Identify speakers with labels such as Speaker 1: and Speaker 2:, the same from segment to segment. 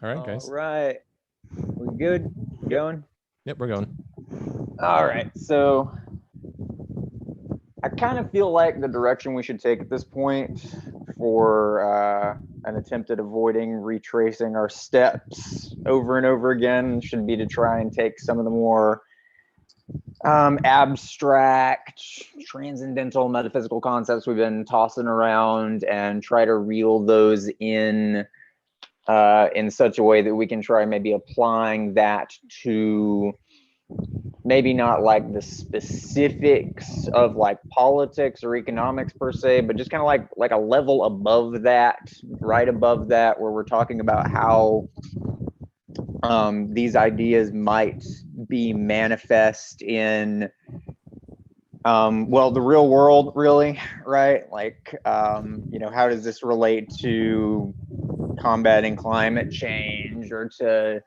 Speaker 1: All right,
Speaker 2: All
Speaker 1: guys.
Speaker 2: right. We good? We
Speaker 1: Yep.
Speaker 2: going?
Speaker 1: Yep, we're going.
Speaker 2: All right. So I kind of feel like the direction we should take at this point for an attempt at avoiding retracing our steps over and over again should be to try and take some of the more abstract, transcendental, metaphysical concepts we've been tossing around and try to reel those in such a way that we can try maybe applying that to maybe not like the specifics of like politics or economics per se, but just kind of like a level above that, right above that, where we're talking about how these ideas might be manifest in well, the real world, really, right? Like, how does this relate to combating climate change or to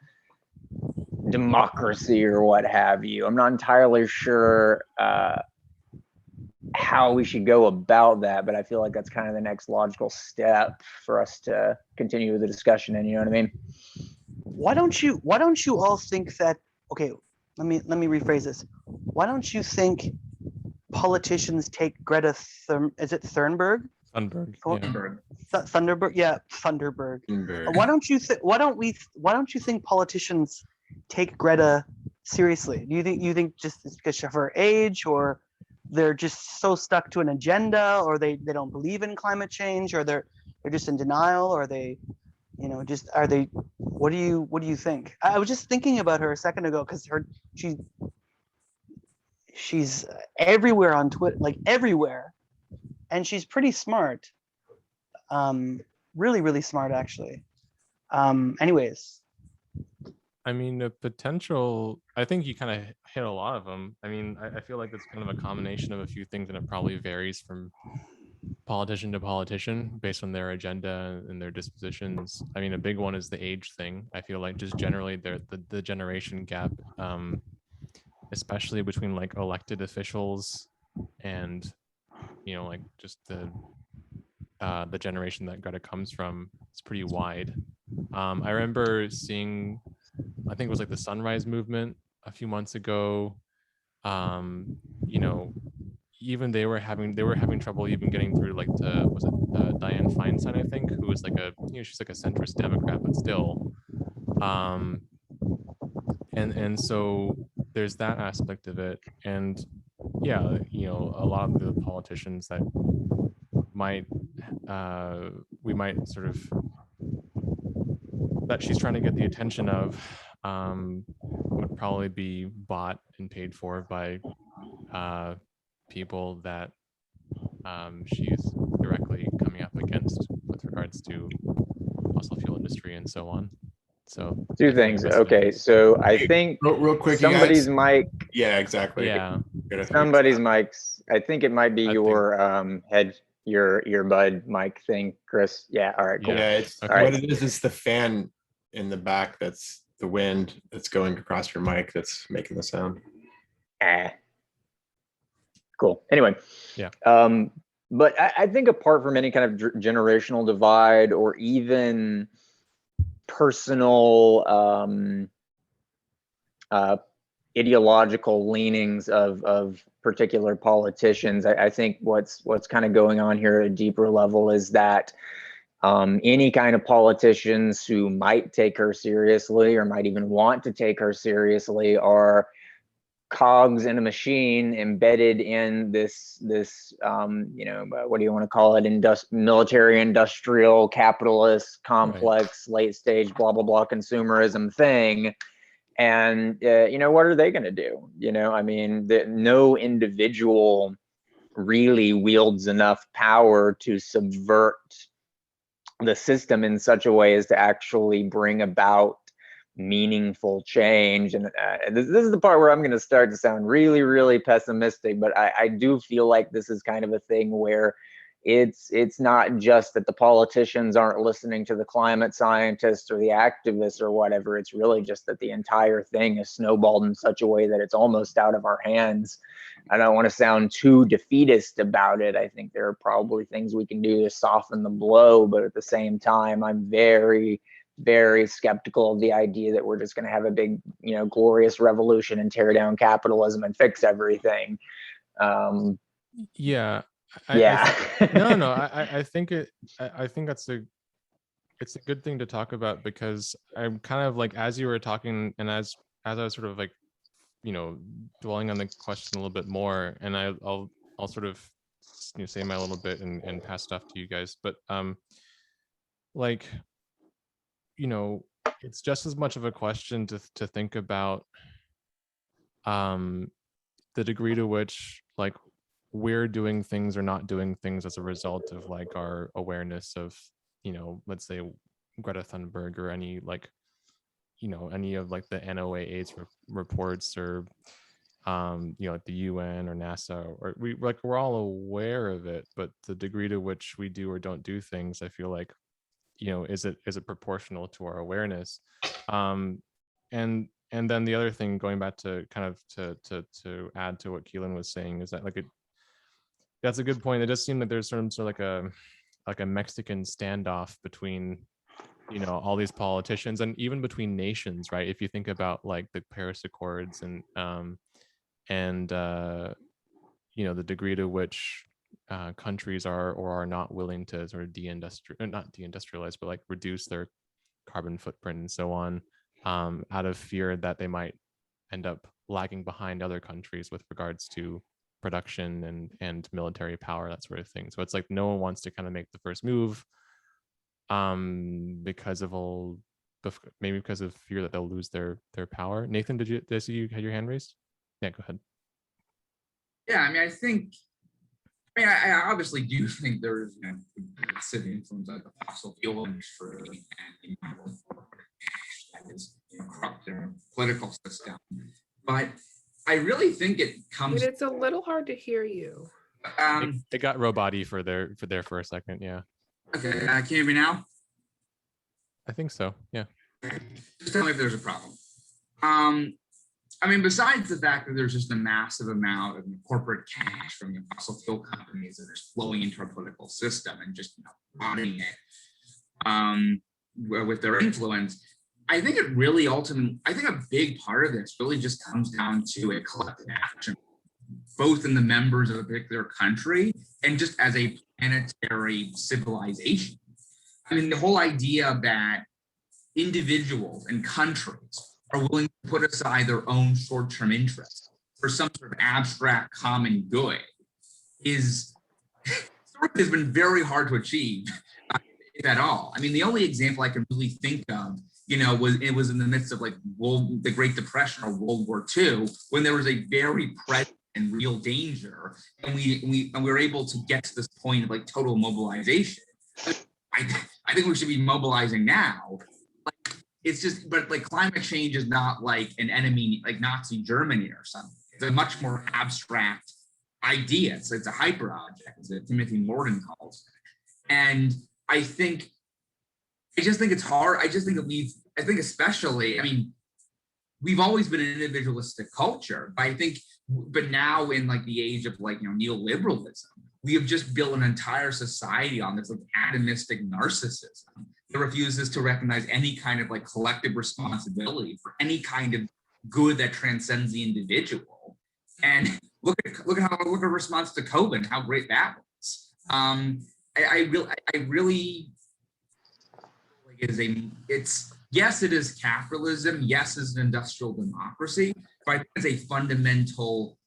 Speaker 2: democracy or what have you? I'm not entirely sure how we should go about that, but I feel like that's kind of the next logical step for us to continue the discussion. And you know what I mean?
Speaker 3: Why don't you all think that, okay, let me rephrase this. Why don't you think politicians take Greta is it Thunberg?
Speaker 1: Thunberg. Yeah.
Speaker 3: Thunderberg, yeah, Thunderberg.
Speaker 4: Thunberg.
Speaker 3: Why don't you think politicians take Greta seriously? Do you think just it's because of her age, or they're just so stuck to an agenda, or they don't believe in climate change, or they're just in denial, or they, just are they? What do you think? I was just thinking about her a second ago because she's everywhere on Twitter, like everywhere, and she's pretty smart. Really, really smart, actually. Anyways,
Speaker 1: I mean, the potential, I think you kind of hit a lot of them. I mean, I feel like it's kind of a combination of a few things, and it probably varies from politician to politician based on their agenda and their dispositions. I mean, a big one is the age thing. I feel like just generally the generation gap, especially between like elected officials and, like just the generation that Greta comes from, is pretty wide. I remember seeing, I think it was like the Sunrise Movement a few months ago. Um, you know, even they were having trouble even getting through like to was it Dianne Feinstein, I think, who was like she's like a centrist Democrat, but still. Um, and so there's that aspect of it, and yeah, a lot of the politicians that might we might sort of that she's trying to get the attention of would probably be bought and paid for by people that she's directly coming up against with regards to fossil fuel industry and so on. So
Speaker 2: Two things. Okay, so I think
Speaker 4: real quick,
Speaker 2: somebody's
Speaker 4: you guys.
Speaker 2: mic.
Speaker 4: Yeah, exactly.
Speaker 1: yeah,
Speaker 2: Somebody's mics. I think it might be your head, your earbud mic thing, Chris. Yeah. All right. Cool.
Speaker 4: Yeah, it's
Speaker 1: Okay.
Speaker 4: what it is. It's the fan in the back. That's the wind that's going across your mic that's making the sound.
Speaker 2: Cool. Anyway.
Speaker 1: Yeah.
Speaker 2: But I think apart from any kind of generational divide or even personal ideological leanings of particular politicians, I think what's kind of going on here at a deeper level is that any kind of politicians who might take her seriously or might even want to take her seriously are cogs in a machine embedded in this what do you want to call it, military industrial capitalist complex, right, late stage blah blah blah consumerism thing. And what are they going to do? I mean, no individual really wields enough power to subvert the system in such a way as to actually bring about meaningful change. And this is the part where I'm going to start to sound really, really pessimistic, but I do feel like this is kind of a thing where it's not just that the politicians aren't listening to the climate scientists or the activists or whatever. It's really just that the entire thing is snowballed in such a way that it's almost out of our hands. I don't want to sound too defeatist about it. I think there are probably things we can do to soften the blow, but at the same time, I'm very, very skeptical of the idea that we're just going to have a big, glorious revolution and tear down capitalism and fix everything.
Speaker 1: Yeah.
Speaker 2: Yeah.
Speaker 1: I think it's a good thing to talk about, because I'm kind of like, as you were talking and as I was sort of like, dwelling on the question a little bit more, and I'll sort of say my little bit and pass stuff to you guys, but like, it's just as much of a question to think about the degree to which like we're doing things or not doing things as a result of like our awareness of, let's say Greta Thunberg, or any like, any of like the NOAA AIDS reports, or like the UN or NASA, or we're all aware of it, but the degree to which we do or don't do things, I feel like, is it proportional to our awareness? And then the other thing, going back to kind of to add to what Keelan was saying, is that like that's a good point. It does seem that there's sort of like a Mexican standoff between, all these politicians, and even between nations, right? If you think about like the Paris Accords and the degree to which countries are or are not willing to sort of not deindustrialize, but like reduce their carbon footprint and so on, out of fear that they might end up lagging behind other countries with regards to production and military power, that sort of thing. So it's like no one wants to kind of make the first move, because of maybe because of fear that they'll lose their power. Nathan, did I see you had your hand raised? Yeah, go ahead.
Speaker 5: Yeah, I mean, I obviously do think there is massive influence of the fossil fuel industry and that is corrupt their political system. But I really think it comes.
Speaker 6: It's a little hard to hear you.
Speaker 1: It got robot-y for a second. Yeah.
Speaker 5: Okay, can you hear me now?
Speaker 1: I think so. Yeah.
Speaker 5: Just tell me if there's a problem. I mean, besides the fact that there's just a massive amount of corporate cash from the fossil fuel companies that is flowing into our political system and just rotting it with their influence, I think it really ultimately, I think a big part of this really just comes down to a collective action, both in the members of a particular country and just as a planetary civilization. I mean, the whole idea that individuals and countries are willing to put aside their own short-term interests for some sort of abstract common good is sort of has been very hard to achieve, if at all. I mean, the only example I can really think of, was in the midst of like the Great Depression or World War II, when there was a very present and real danger, and we were able to get to this point of like total mobilization. I think we should be mobilizing now. It's just, but like climate change is not like an enemy like Nazi Germany or something. It's a much more abstract idea. It's a hyper object, as Timothy Morton calls it. And I just think it's hard. I think especially, I mean, we've always been an individualistic culture, but now in like the age of like, neoliberalism, we have just built an entire society on this like atomistic narcissism that refuses to recognize any kind of like collective responsibility for any kind of good that transcends the individual. And look at response to COVID and how great that was. I really yes, it is capitalism. Yes, it's an industrial democracy, but I think it's a fundamental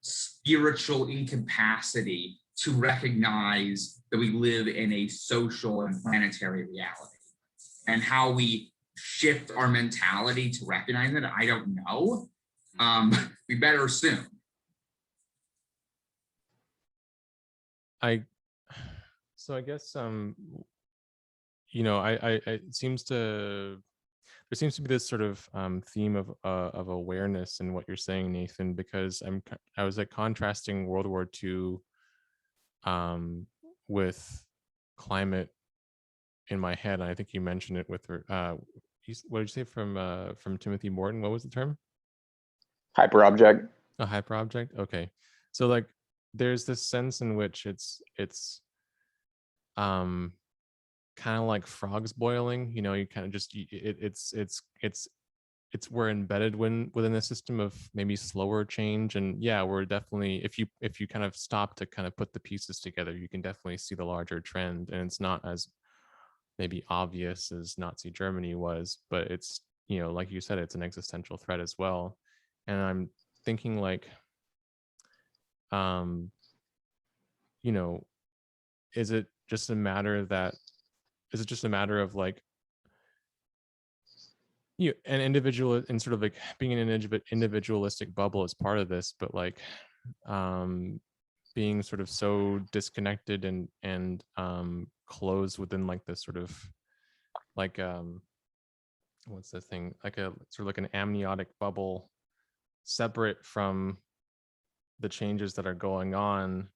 Speaker 5: spiritual incapacity to recognize that we live in a social and planetary reality. And how we shift our mentality to recognize it, I don't know. We better soon.
Speaker 1: I guess it seems there seems to be this sort of theme of awareness in what you're saying, Nathan, because I was like contrasting World War II with climate in my head, and I think you mentioned it with her. What did you say from Timothy Morton? What was the term?
Speaker 2: Hyperobject.
Speaker 1: A hyperobject. Okay, so like there's this sense in which it's kind of like frogs boiling. You know, you kind of just it's we're embedded within a system of maybe slower change. And yeah, we're definitely, if you kind of stop to kind of put the pieces together, you can definitely see the larger trend. And it's not as maybe obvious as Nazi Germany was, but it's, you know, like you said, it's an existential threat as well. And I'm thinking like, you know, is it just a matter of like, you an individual and sort of like being in an individualistic bubble is part of this, but like being sort of so disconnected and closed within like this sort of like what's the thing, like a sort of like an amniotic bubble, separate from the changes that are going on,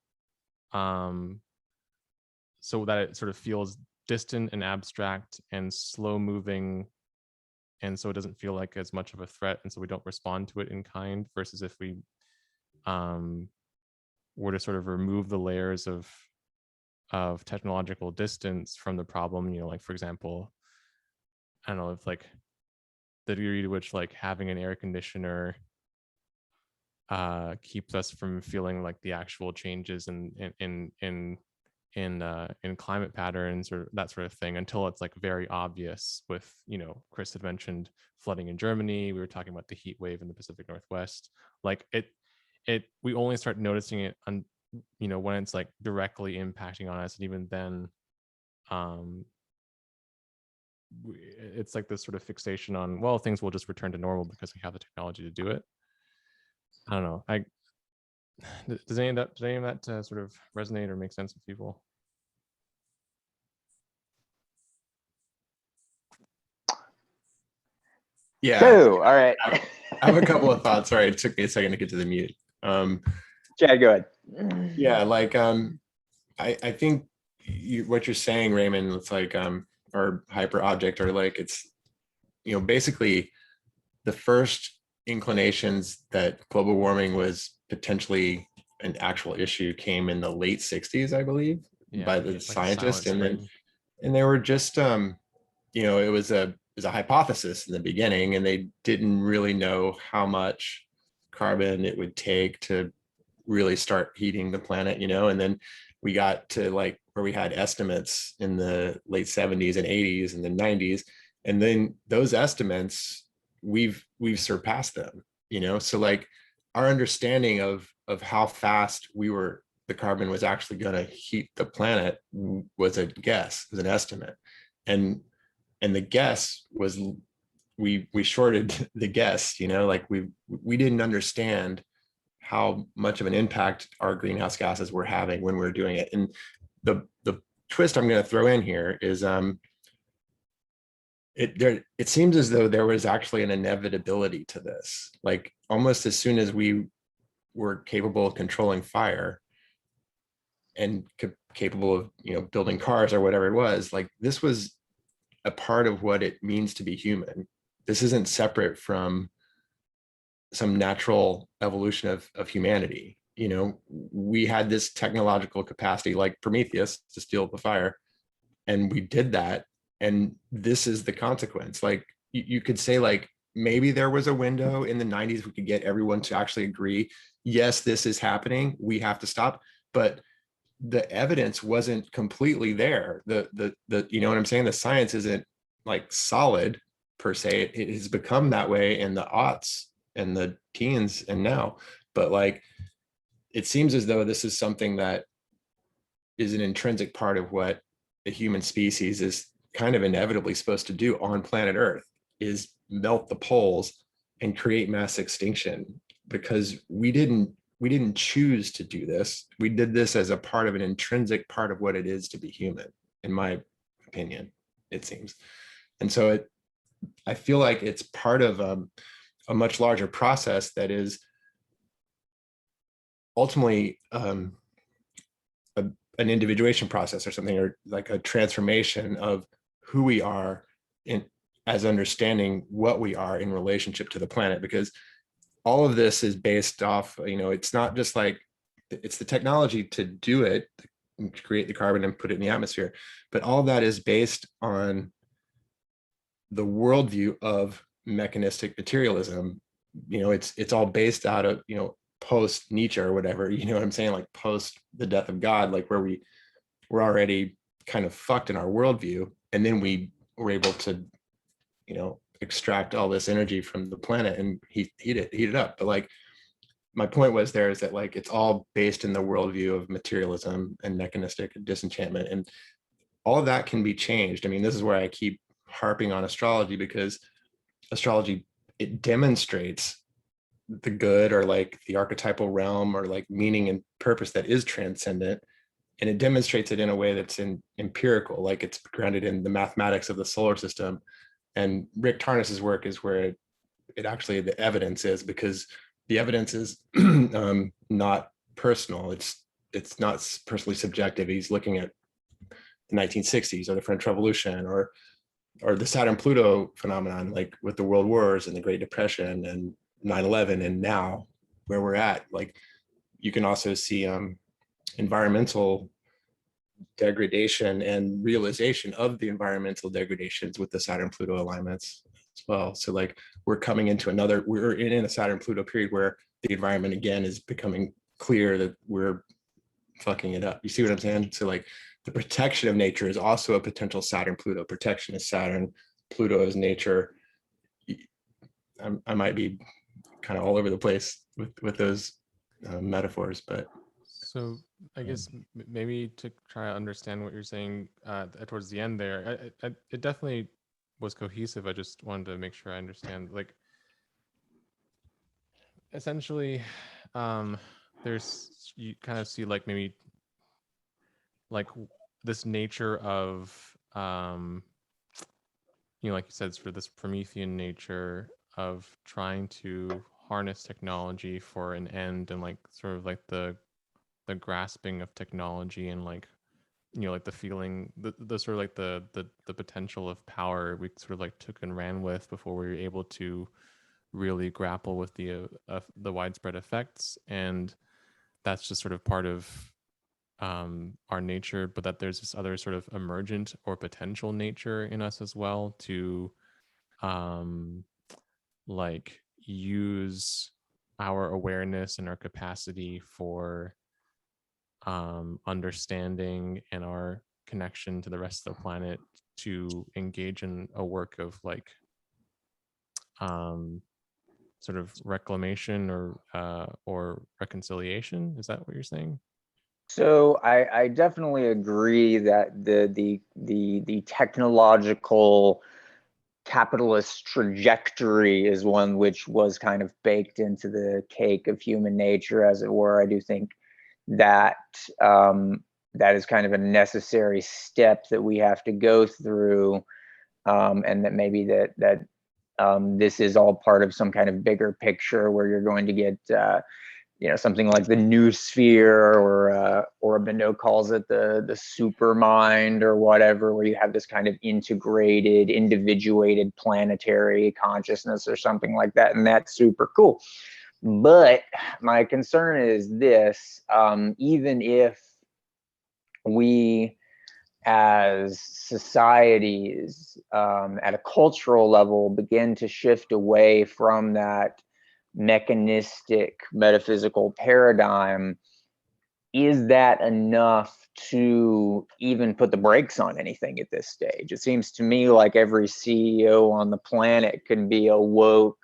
Speaker 1: so that it sort of feels distant and abstract and slow moving, and so it doesn't feel like as much of a threat, and so we don't respond to it in kind, versus if we were to sort of remove the layers of technological distance from the problem. You know, like for example, I don't know if like the degree to which like having an air conditioner keeps us from feeling like the actual changes in climate patterns or that sort of thing, until it's like very obvious. With, you know, Chris had mentioned flooding in Germany, we were talking about the heat wave in the Pacific Northwest. Like we only start noticing it on, you know, when it's like directly impacting on us, and even then it's like this sort of fixation on, well, things will just return to normal because we have the technology to do it. I don't know. Does any of that sort of resonate or make sense with people?
Speaker 4: Yeah.
Speaker 2: So, all right.
Speaker 4: I have a couple of thoughts. Sorry, it took me a second to get to the mute.
Speaker 2: Chad, go ahead.
Speaker 4: Yeah, like I think what you're saying, Raymond, it's like or hyper object, or like it's, you know, basically the first inclinations that global warming was potentially an actual issue came in the late 60s, I believe,
Speaker 1: Yeah,
Speaker 4: by the
Speaker 1: like
Speaker 4: scientists, and
Speaker 1: spring.
Speaker 4: then they were just you know, it was a hypothesis in the beginning, and they didn't really know how much carbon it would take to really start heating the planet, you know. And then we got to like where we had estimates in the late 70s and 80s and the 90s, and then those estimates, we've surpassed them, you know. So like our understanding of how fast the carbon was actually going to heat the planet was a guess, was an estimate. And the guess was, we shorted the guess, you know, like we didn't understand how much of an impact our greenhouse gases were having when we were doing it. And the twist I'm going to throw in here is it seems as though there was actually an inevitability to this. Like almost as soon as we were capable of controlling fire and capable of, you know, building cars or whatever it was, like this was a part of what it means to be human. This isn't separate from some natural evolution of humanity. You know, we had this technological capacity like Prometheus to steal the fire, and we did that. And this is the consequence. Like you could say like, maybe there was a window in the 90s, we could get everyone to actually agree, yes, this is happening, we have to stop. But the evidence wasn't completely there. The you know what I'm saying? The science isn't like solid per se. It has become that way in the aughts and the teens and now. But like, it seems as though this is something that is an intrinsic part of what the human species is kind of inevitably supposed to do on planet Earth, is melt the poles and create mass extinction, because we didn't choose to do this. We did this as a part of an intrinsic part of what it is to be human, in my opinion, it seems. And so I feel like it's part of a much larger process that is ultimately an individuation process or something, or like a transformation of who we are in, as understanding what we are in relationship to the planet. Because all of this is based off, you know, it's not just like, it's the technology to do it, create the carbon and put it in the atmosphere. But all that is based on the worldview of mechanistic materialism. It's all based out of, post Nietzsche or whatever, you know what I'm saying? Like post the death of God, like where we're already kind of fucked in our worldview. And then we were able to, extract all this energy from the planet and heat it up. But like, my point was there is that like, it's all based in the worldview of materialism and mechanistic disenchantment. And all of that can be changed. I mean, this is where I keep harping on astrology, because astrology, it demonstrates the good, or like the archetypal realm, or like meaning and purpose that is transcendent. And it demonstrates it in a way that's empirical, like it's grounded in the mathematics of the solar system. And Rick Tarnas's work is where it actually, the evidence is, because the evidence is not personal. It's not personally subjective. He's looking at the 1960s or the French Revolution, or the Saturn-Pluto phenomenon, like with the World Wars and the Great Depression and 9/11, and now where we're at. Like, you can also see environmental degradation and realization of the environmental degradations with the Saturn-Pluto alignments as well. So like, we're in a Saturn-Pluto period where the environment again is becoming clear that we're fucking it up. You see what I'm saying? So like, the protection of nature is also a potential Saturn-Pluto. Protection is Saturn, Pluto is nature. I might be kind of all over the place with those metaphors, but.
Speaker 1: So I guess maybe to try to understand what you're saying towards the end there, it definitely was cohesive. I just wanted to make sure I understand. Like, essentially, you kind of see like maybe like this nature of like you said, sort of this Promethean nature of trying to harness technology for an end, and like sort of like the grasping of technology, and like like the feeling, the sort of like the potential of power we sort of like took and ran with before we were able to really grapple with the widespread effects. And that's just sort of part of our nature, but that there's this other sort of emergent or potential nature in us as well to like use our awareness and our capacity for understanding and our connection to the rest of the planet to engage in a work of like sort of reclamation or reconciliation. Is that what you're saying?
Speaker 2: So I definitely agree that the technological capitalist trajectory is one which was kind of baked into the cake of human nature, as it were. I do think that that is kind of a necessary step that we have to go through, and that maybe that this is all part of some kind of bigger picture where you're going to get something like the new sphere, or Beno calls it the super mind or whatever, where you have this kind of integrated, individuated planetary consciousness or something like that, and that's super cool. But my concern is this: even if we as societies at a cultural level begin to shift away from that mechanistic metaphysical paradigm, is that enough to even put the brakes on anything at this stage? It seems to me like every CEO on the planet could be a woke,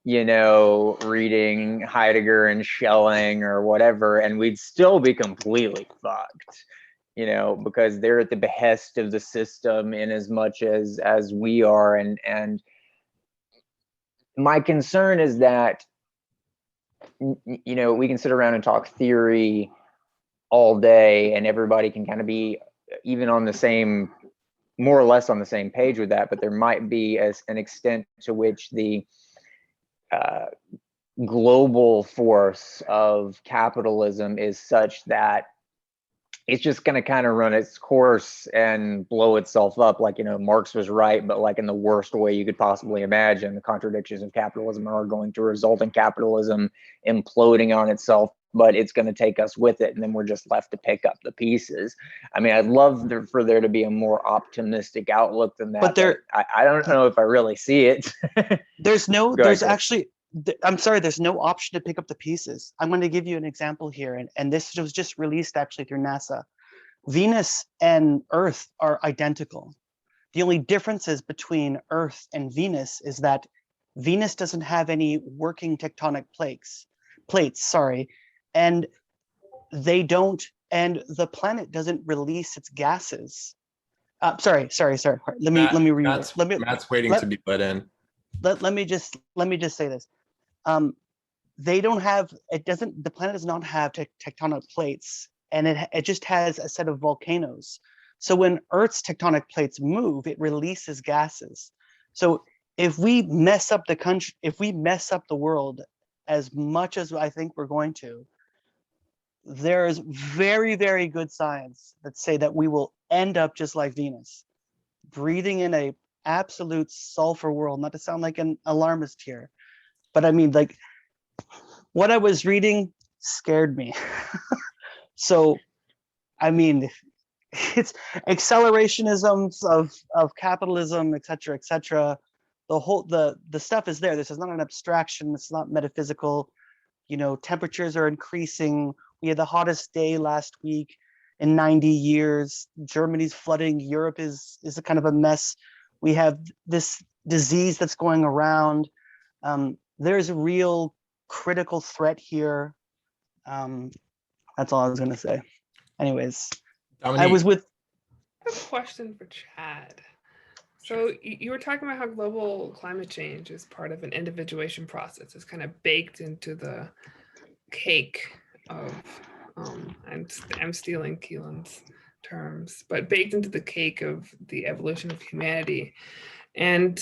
Speaker 2: reading Heidegger and Schelling or whatever, and we'd still be completely fucked, because they're at the behest of the system in as much as we are. And my concern is that, we can sit around and talk theory all day, and everybody can kind of be even on the same, more or less on the same page with that, but there might be an extent to which the global force of capitalism is such that it's just going to kind of run its course and blow itself up. Like, Marx was right, but like in the worst way you could possibly imagine. The contradictions of capitalism are going to result in capitalism imploding on itself but it's going to take us with it, and then we're just left to pick up the pieces. I mean, I'd love for there to be a more optimistic outlook than that,
Speaker 3: But
Speaker 2: I don't know if I really see it.
Speaker 3: there's no,
Speaker 2: Go
Speaker 3: there's
Speaker 2: ahead.
Speaker 3: actually, I'm sorry, there's no option to pick up the pieces. I'm going to give you an example here, and this was just released actually through NASA. Venus and Earth are identical. The only differences between Earth and Venus is that Venus doesn't have any working tectonic plates, and they don't, and the planet doesn't release its gases. Sorry. Let me
Speaker 4: Matt's waiting to be let in.
Speaker 3: let me just say this. They don't have, the planet does not have tectonic plates, and it just has a set of volcanoes. So when Earth's tectonic plates move, it releases gases. So if we mess up the country, if we mess up the world as much as I think we're going to, there is very, very good science that say that we will end up just like Venus, breathing in a absolute sulfur world. Not to sound like an alarmist here, but I mean, like, what I was reading scared me. So, I mean, it's accelerationism of capitalism, et cetera. The whole the stuff is there. This is not an abstraction. It's not metaphysical. You know, temperatures are increasing. We had the hottest day last week in 90 years. Germany's flooding. Europe is a kind of a mess. We have this disease that's going around. There's a real critical threat here. That's all I was going to say. Anyways,
Speaker 4: Dominique,
Speaker 3: I was with.
Speaker 6: I have a question for Chad. So you were talking about how global climate change is part of an individuation process. It's kind of baked into the cake of, I'm stealing Keelan's terms, but baked into the cake of the evolution of humanity. And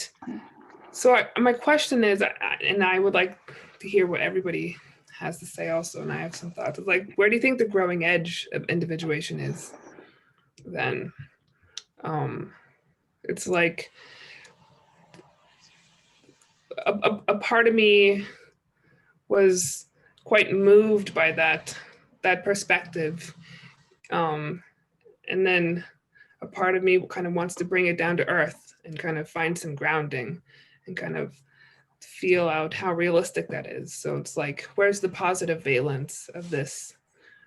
Speaker 6: so my question is, and I would like to hear what everybody has to say also, and I have some thoughts. It's like, where do you think the growing edge of individuation is then? It's like a part of me was quite moved by that perspective, and then a part of me kind of wants to bring it down to earth and kind of find some grounding and kind of feel out how realistic that is. So it's like, where's the positive valence of this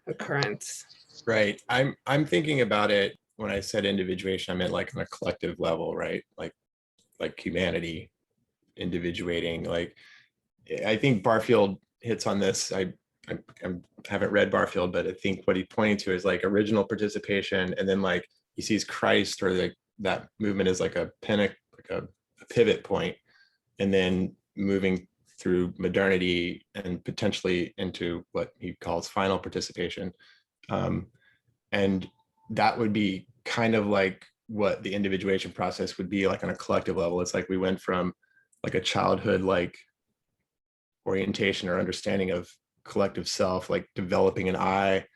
Speaker 6: occurrence?
Speaker 4: right. I'm thinking about it when I said individuation, I meant like on a collective level, right? Like humanity individuating. Like, I think Barfield hits on this. I haven't read Barfield, but I think what he's pointing to is like original participation, and then like he sees Christ, or like that movement is like a pivot point, and then moving through modernity and potentially into what he calls final participation. And that would be kind of like what the individuation process would be like on a collective level. It's like we went from like a childhood like orientation or understanding of collective self, like developing an I,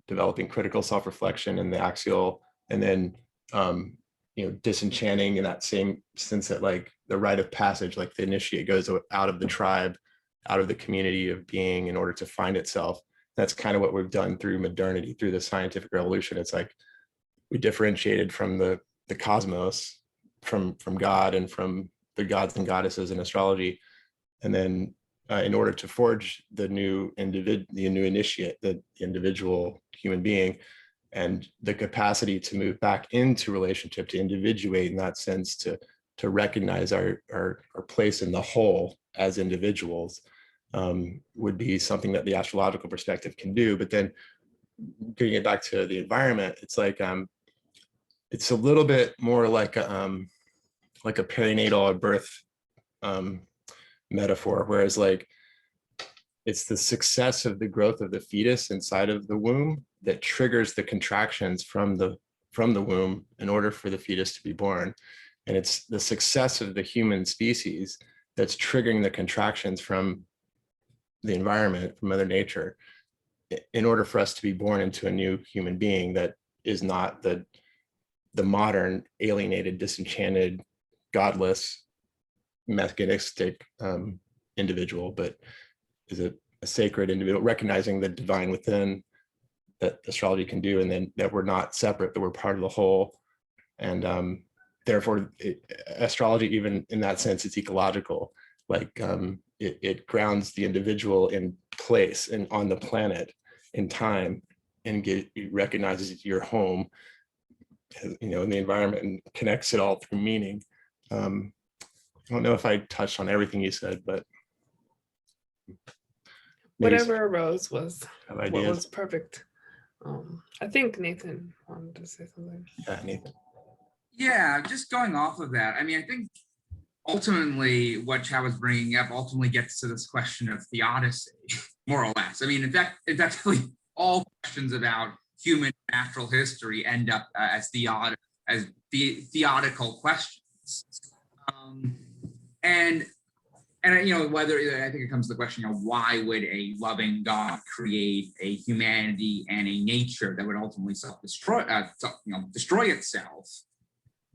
Speaker 4: developing critical self-reflection and the axial, and then disenchanting in that same sense that like the rite of passage, like the initiate goes out of the tribe, out of the community of being in order to find itself. That's kind of what we've done through modernity, through the scientific revolution. It's like we differentiated from the cosmos, from God and from the gods and goddesses in astrology, and then in order to forge the new initiate, the individual human being, and the capacity to move back into relationship, to individuate in that sense, to recognize our place in the whole as individuals, would be something that the astrological perspective can do. But then getting it back to the environment, it's like it's a little bit more like a perinatal or birth metaphor, whereas like it's the success of the growth of the fetus inside of the womb that triggers the contractions from the womb in order for the fetus to be born. And it's the success of the human species that's triggering the contractions from the environment, from Mother Nature, in order for us to be born into a new human being that is not the modern, alienated, disenchanted, godless, mechanistic individual, but is a a sacred individual, recognizing the divine within that astrology can do, and then that we're not separate, that we're part of the whole. And therefore, astrology, even in that sense, it's ecological. Like it grounds the individual in place and on the planet in time, and it recognizes your home, you know, in the environment, and connects it all through meaning. I don't know if I touched on everything you said, but
Speaker 6: whatever arose was
Speaker 4: have
Speaker 6: what
Speaker 4: ideas.
Speaker 6: was perfect. I think Nathan wanted to say something.
Speaker 4: Yeah, Nathan.
Speaker 5: Yeah, just going off of that. I mean, I think ultimately what Chad was bringing up ultimately gets to this question of theodicy, more or less. I mean, in fact, effectively, all questions about human natural history end up as theodical questions. And you know, whether I think it comes to the question, you know, why would a loving God create a humanity and a nature that would ultimately self-destroy, destroy itself?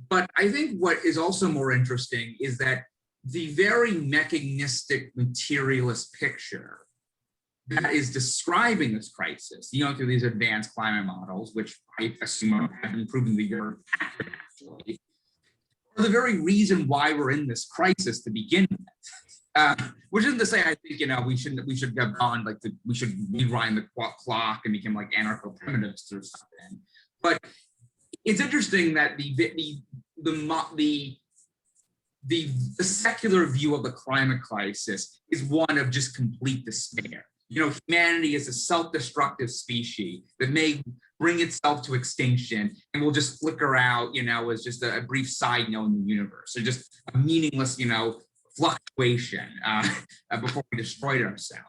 Speaker 5: But I think what is also more interesting is that the very mechanistic materialist picture that is describing this crisis, you know, through these advanced climate models, which I assume have been proven to be accurate, actually, are the very reason why we're in this crisis to begin with. Which isn't to say I think, you know, we should have gone like we should rewind the clock and become like anarcho-primitivists or something. But it's interesting that the secular view of the climate crisis is one of just complete despair. You know, humanity is a self-destructive species that may bring itself to extinction and will just flicker out, you know, as just a brief side note in the universe, or just a meaningless, you know, fluctuation before we destroyed ourselves.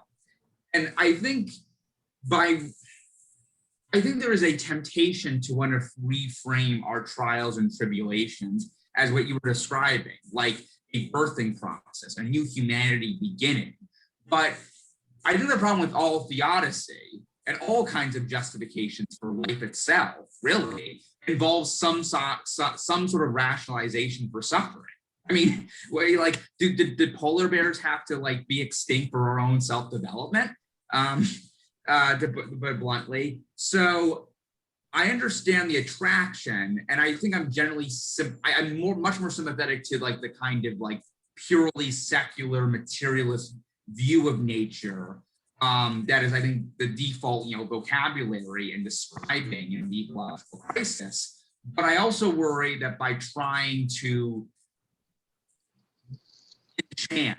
Speaker 5: And I think there is a temptation to want to reframe our trials and tribulations as what you were describing, like a birthing process, a new humanity beginning. But I think the problem with all theodicy and all kinds of justifications for life itself really involves some sort of rationalization for suffering. I mean, like, did polar bears have to like be extinct for our own self-development? To put it bluntly. So I understand the attraction, and I think I'm generally much more sympathetic to like the kind of like purely secular materialist view of nature that is, I think, the default, you know, vocabulary in describing, you know, the ecological crisis. But I also worry that by trying to enchant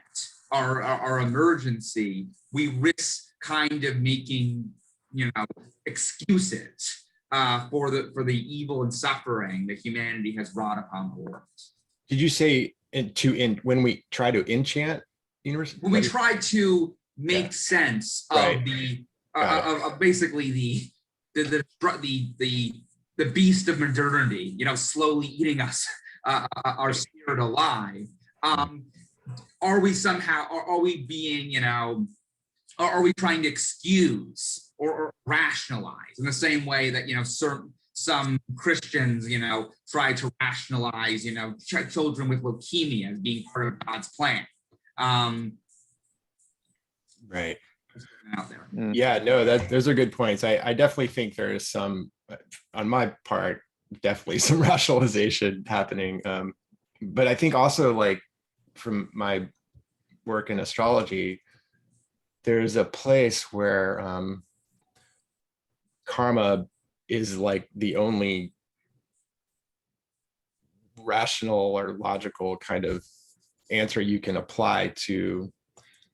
Speaker 5: our emergency, we risk kind of making, you know, excuses for the evil and suffering that humanity has brought upon the world.
Speaker 4: Did you say when we try to enchant universe?
Speaker 5: When we try to make sense of the of basically the beast of modernity, you know, slowly eating us, our spirit alive. Are we being, you know, are we trying to excuse or rationalize in the same way that, you know, some Christians, you know, try to rationalize, you know, children with leukemia as being part of God's plan?
Speaker 4: Right.
Speaker 5: Out there.
Speaker 4: Yeah, no, those are good points. I definitely think there is some, on my part, definitely some rationalization happening. But I think also, like, from my work in astrology, there's a place where karma is like the only rational or logical kind of answer you can apply to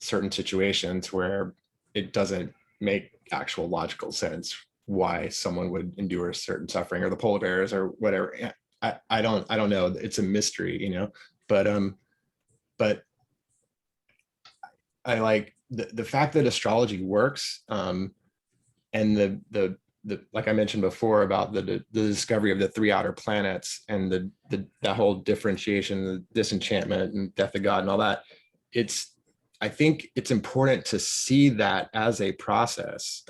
Speaker 4: certain situations where it doesn't make actual logical sense why someone would endure certain suffering, or the polar bears or whatever. I don't know. It's a mystery, you know, but I like the fact that astrology works, and the like I mentioned before about the discovery of the 3 outer planets and that whole differentiation, the disenchantment and death of God and all that. I think it's important to see that as a process,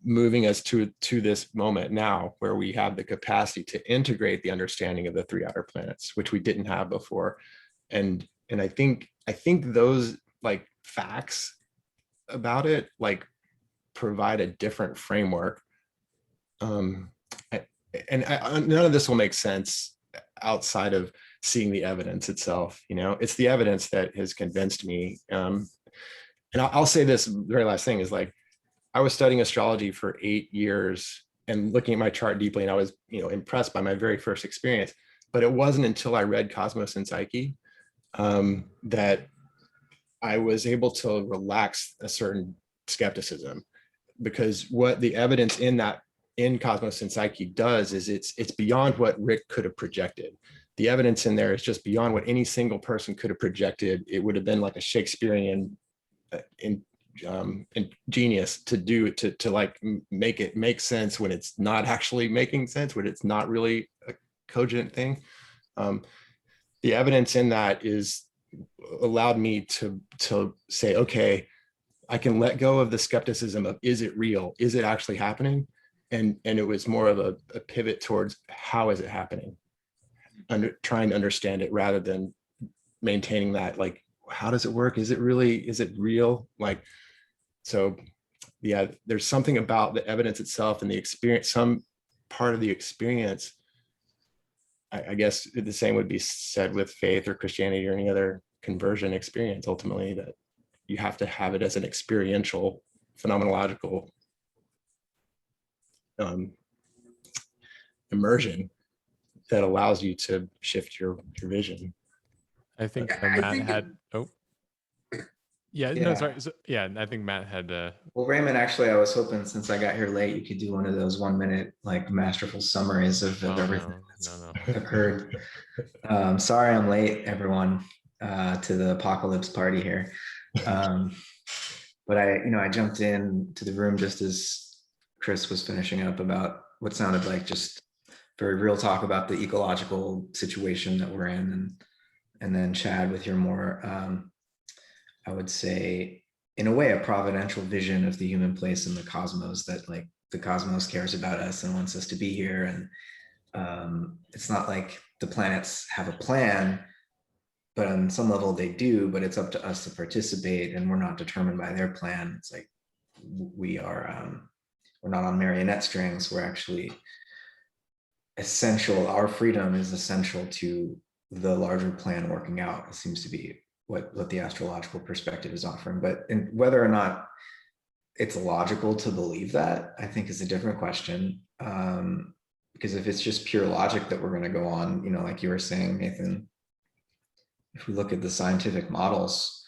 Speaker 4: moving us to this moment now where we have the capacity to integrate the understanding of the 3 outer planets, which we didn't have before. And I think those like facts about it like provide a different framework. None of this will make sense outside of seeing the evidence itself. It's the evidence that has convinced me. And I'll say this very last thing is like, I was studying astrology for 8 years and looking at my chart deeply, and I was, impressed by my very first experience. But it wasn't until I read Cosmos and Psyche that I was able to relax a certain skepticism, because what the evidence in Cosmos and Psyche does is it's beyond what Rick could have projected. The evidence in there is just beyond what any single person could have projected. It would have been like a Shakespearean genius to do to like make it make sense when it's not actually making sense, when it's not really a cogent thing. The evidence in that is allowed me to say, okay, I can let go of the skepticism of, is it real? Is it actually happening? And it was more of a pivot towards, how is it happening? Trying to understand it rather than maintaining that, like, how does it work? Is it real? Like, so yeah, there's something about the evidence itself and the experience, some part of the experience. I guess the same would be said with faith or Christianity or any other conversion experience, ultimately, that you have to have it as an experiential, phenomenological immersion that allows you to shift your vision.
Speaker 1: I think
Speaker 5: I
Speaker 1: Matt
Speaker 5: think
Speaker 1: had. Oh, yeah. No,
Speaker 7: Yeah.
Speaker 1: sorry. So, yeah, I think Matt had.
Speaker 7: Well, Raymond, actually, I was hoping since I got here late, you could do one of those 1 minute, like masterful summaries of
Speaker 1: Oh,
Speaker 7: everything
Speaker 1: no.
Speaker 7: that's occurred. Sorry, I'm late, everyone, to the apocalypse party here. But I jumped in to the room just as Chris was finishing up about what sounded like just very real talk about the ecological situation that we're in, and then Chad with your more, I would say, in a way, a providential vision of the human place in the cosmos, that like the cosmos cares about us and wants us to be here. And it's not like the planets have a plan, but on some level they do, but it's up to us to participate, and we're not determined by their plan. It's like we're not on marionette strings. We're actually essential. Our freedom is essential to the larger plan working out. It seems to be what the astrological perspective is offering. But whether or not it's logical to believe that, I think, is a different question. Because if it's just pure logic that we're going to go on, like you were saying, Nathan, if we look at the scientific models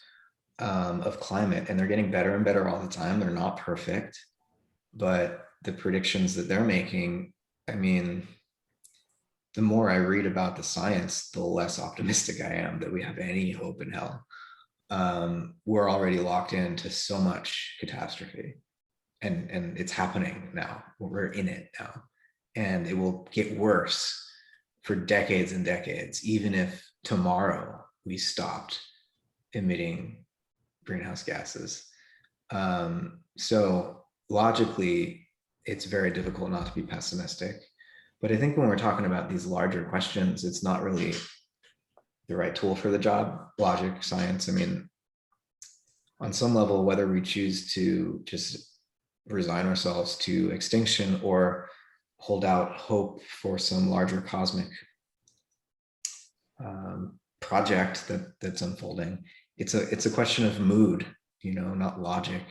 Speaker 7: of climate, and they're getting better and better all the time, they're not perfect, but the predictions that they're making, I mean, the more I read about the science, the less optimistic I am that we have any hope in hell. We're already locked into so much catastrophe, and it's happening now. We're in it now, and it will get worse for decades and decades, even if tomorrow we stopped emitting greenhouse gases. So logically, it's very difficult not to be pessimistic. But I think when we're talking about these larger questions, it's not really the right tool for the job, logic, science. I mean, on some level, whether we choose to just resign ourselves to extinction or hold out hope for some larger cosmic project that's unfolding, it's a question of mood, not logic.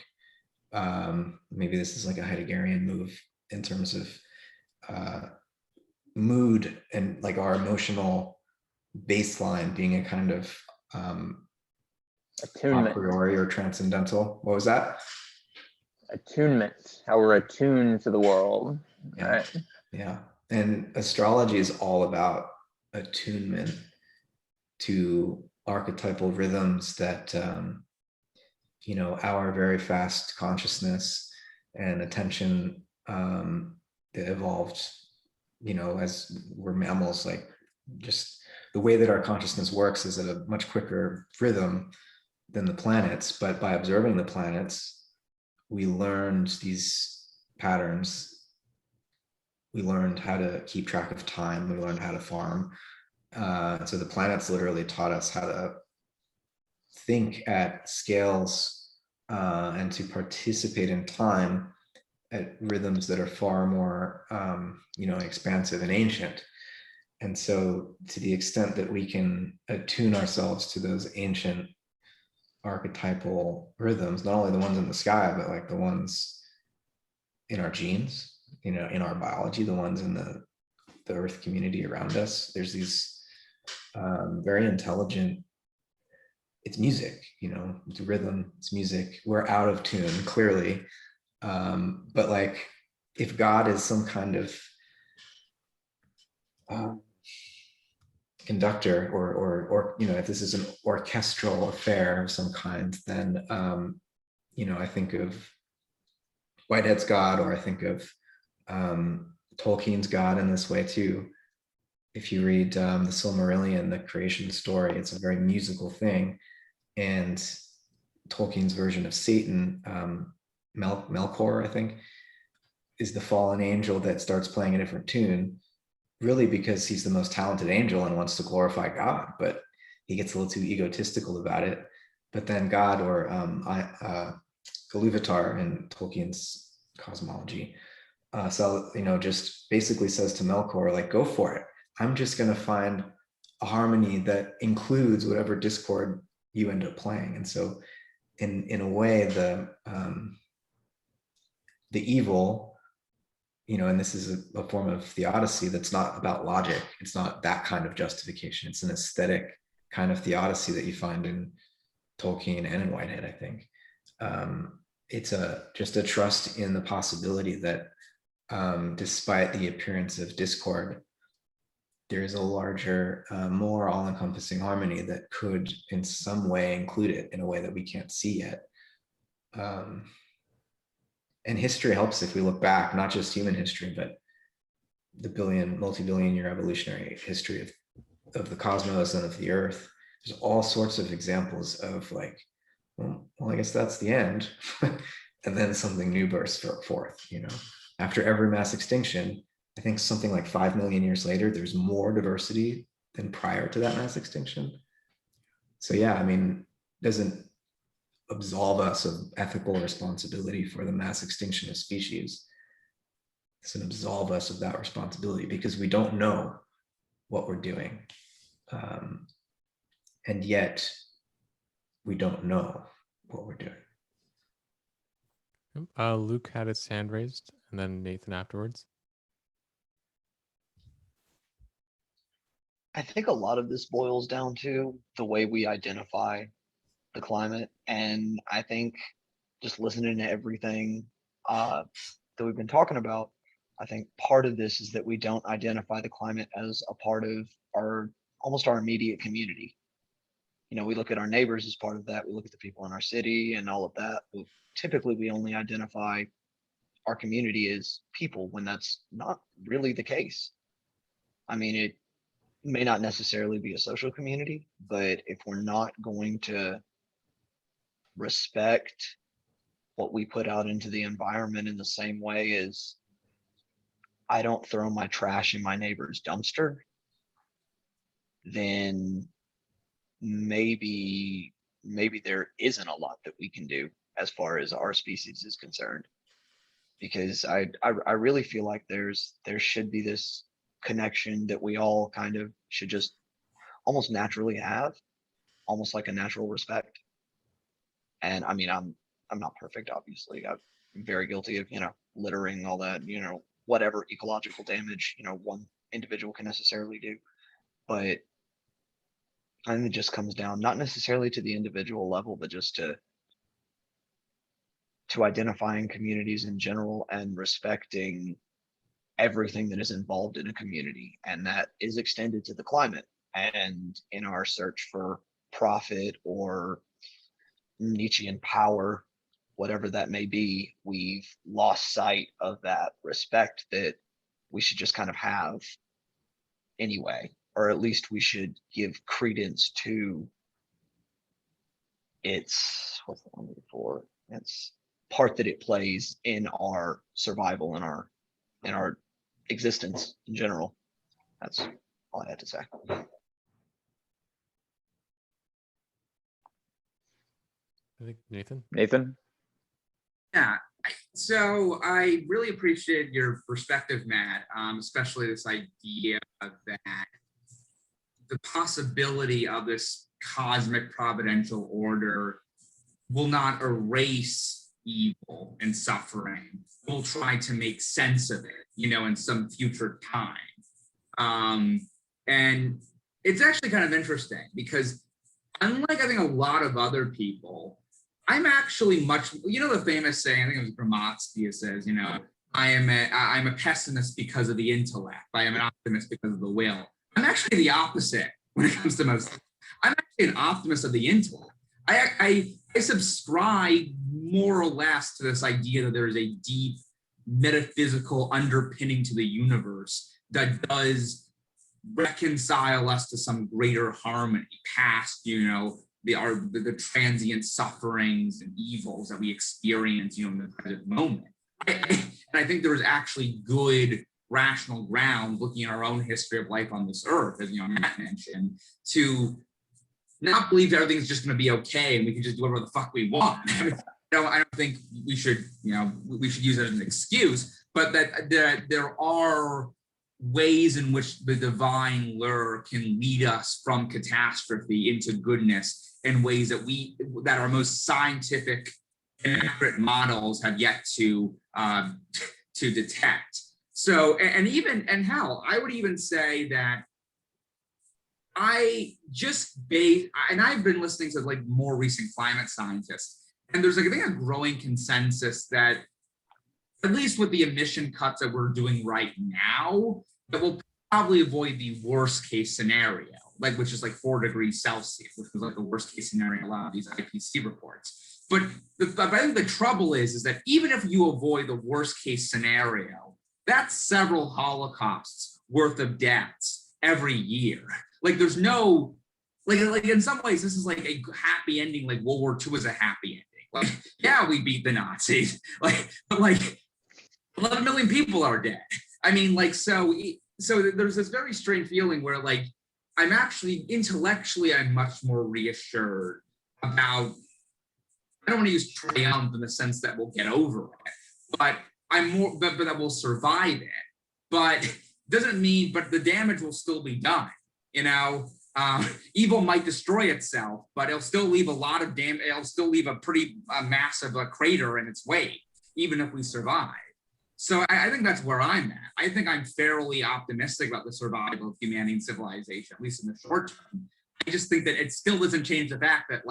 Speaker 7: Maybe this is like a Heideggerian move in terms of mood, and like our emotional baseline being a kind of
Speaker 2: Attunement.
Speaker 7: a priori or transcendental. What was that?
Speaker 2: Attunement. How we're attuned to the world.
Speaker 7: Yeah.
Speaker 2: Right.
Speaker 7: Yeah. And astrology is all about attunement to archetypal rhythms that our very fast consciousness and attention evolved, as we're mammals. Like, just the way that our consciousness works is at a much quicker rhythm than the planets. But by observing the planets, we learned these patterns. We learned how to keep track of time. We learned how to farm. So the planets literally taught us how to think at scales and to participate in time at rhythms that are far more, expansive and ancient. And so to the extent that we can attune ourselves to those ancient archetypal rhythms, not only the ones in the sky, but like the ones in our genes, in our biology, the ones in the earth community around us, there's these very intelligent, it's music, it's rhythm, it's music. We're out of tune, clearly. But like, if God is some kind of conductor, or if this is an orchestral affair of some kind, then I think of Whitehead's God, or I think of Tolkien's God in this way too. If you read the Silmarillion, the creation story, it's a very musical thing. And Tolkien's version of Satan, Melkor, I think, is the fallen angel that starts playing a different tune, really because he's the most talented angel and wants to glorify God, but he gets a little too egotistical about it. But then God, or Iluvatar in Tolkien's cosmology, just basically says to Melkor, like, go for it. I'm just going to find a harmony that includes whatever discord you end up playing. And so in a way, the evil, and this is a form of theodicy that's not about logic. It's not that kind of justification. It's an aesthetic kind of theodicy that you find in Tolkien and in Whitehead, I think. It's just a trust in the possibility that despite the appearance of discord, there is a larger, more all-encompassing harmony that could in some way include it in a way that we can't see yet. And history helps if we look back, not just human history, but the multi-billion year evolutionary history of the cosmos and of the earth. There's all sorts of examples of like, well, I guess that's the end. And then something new bursts forth, After every mass extinction, I think something like 5 million years later, there's more diversity than prior to that mass extinction. So yeah, doesn't absolve us of ethical responsibility for the mass extinction of species. It doesn't absolve us of that responsibility because we don't know what we're doing. And yet we don't know what we're doing.
Speaker 1: Luke had his hand raised, and then Nathan afterwards.
Speaker 8: I think a lot of this boils down to the way we identify the climate. And I think just listening to everything that we've been talking about, I think part of this is that we don't identify the climate as a part of almost our immediate community. We look at our neighbors as part of that. We look at the people in our city and all of that. But typically, we only identify our community as people when that's not really the case. It may not necessarily be a social community, but if we're not going to respect what we put out into the environment in the same way as I don't throw my trash in my neighbor's dumpster, then maybe there isn't a lot that we can do as far as our species is concerned. Because I really feel like there should be this connection that we all kind of should just almost naturally have, almost like a natural respect. And I'm not perfect, obviously. I'm very guilty of, littering, all that, whatever ecological damage, one individual can necessarily do. But I think it just comes down not necessarily to the individual level, but just to identifying communities in general and respecting everything that is involved in a community, and that is extended to the climate. And in our search for profit or Nietzschean power, whatever that may be, we've lost sight of that respect that we should just kind of have anyway, or at least we should give credence to its part that it plays in our survival and our existence in general. That's all I had to say.
Speaker 1: I think Nathan.
Speaker 2: Nathan?
Speaker 5: Yeah. So I really appreciate your perspective, Matt, especially this idea that the possibility of this cosmic providential order will not erase evil and suffering. We'll try to make sense of it, in some future time. And it's actually kind of interesting because unlike I think a lot of other people, I'm actually much, the famous saying, I think it was Gramatsky, it says, I'm a pessimist because of the intellect. I am an optimist because of the will. I'm actually the opposite when it comes to most. I'm actually an optimist of the intellect. I subscribe more or less to this idea that there is a deep metaphysical underpinning to the universe that does reconcile us to some greater harmony past, the transient sufferings and evils that we experience, in the present moment. And I think there is actually good rational ground looking at our own history of life on this earth, as Matt mentioned, to not believe everything's just going to be okay and we can just do whatever the fuck we want. I don't think we should, we should use it as an excuse, but that there are ways in which the divine lure can lead us from catastrophe into goodness in ways that our most scientific and accurate models have yet to detect. So, and hell, I would even say that I've been listening to like more recent climate scientists, and there's I think a growing consensus that at least with the emission cuts that we're doing right now, that we'll probably avoid the worst case scenario, which is like 4 degrees Celsius, which was like the worst case scenario in a lot of these IPCC reports. But I think the trouble is that even if you avoid the worst case scenario, that's several Holocausts worth of deaths every year. There's no, in some ways, this is like a happy ending, like World War II is a happy ending. Yeah, we beat the Nazis, but 11 million people are dead. I mean, so there's this very strange feeling where I'm actually intellectually, I'm much more reassured about, I don't want to use triumph in the sense that we'll get over it, but but that we'll survive it. But doesn't mean, but the damage will still be done. Evil might destroy itself, but it'll still leave a lot of damage. It'll still leave a pretty massive crater in its wake, even if we survive. So I think that's where I'm at. I think I'm fairly optimistic about the survival of humanity and civilization, at least in the short term. I just think that it still doesn't change the fact that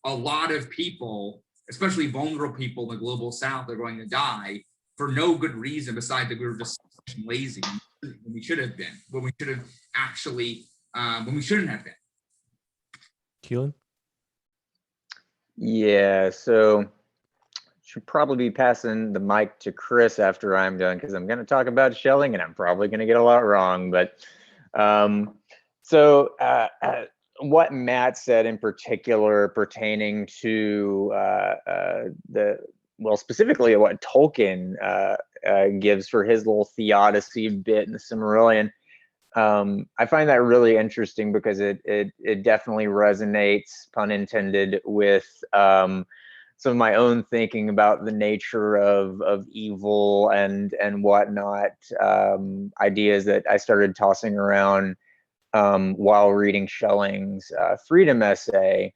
Speaker 5: a lot of people, especially vulnerable people in the global south, are going to die for no good reason besides that we were just lazy when we should have been, when we should have actually, when we shouldn't have been.
Speaker 1: Keelan?
Speaker 2: Yeah, so should probably be passing the mic to Chris after I'm done because I'm going to talk about Schelling and I'm probably going to get a lot wrong. But what Matt said in particular pertaining to specifically what Tolkien gives for his little Theodicy bit in the Silmarillion, I find that really interesting because it definitely resonates, pun intended, with some of my own thinking about the nature of evil and whatnot, ideas that I started tossing around while reading Schelling's Freedom Essay.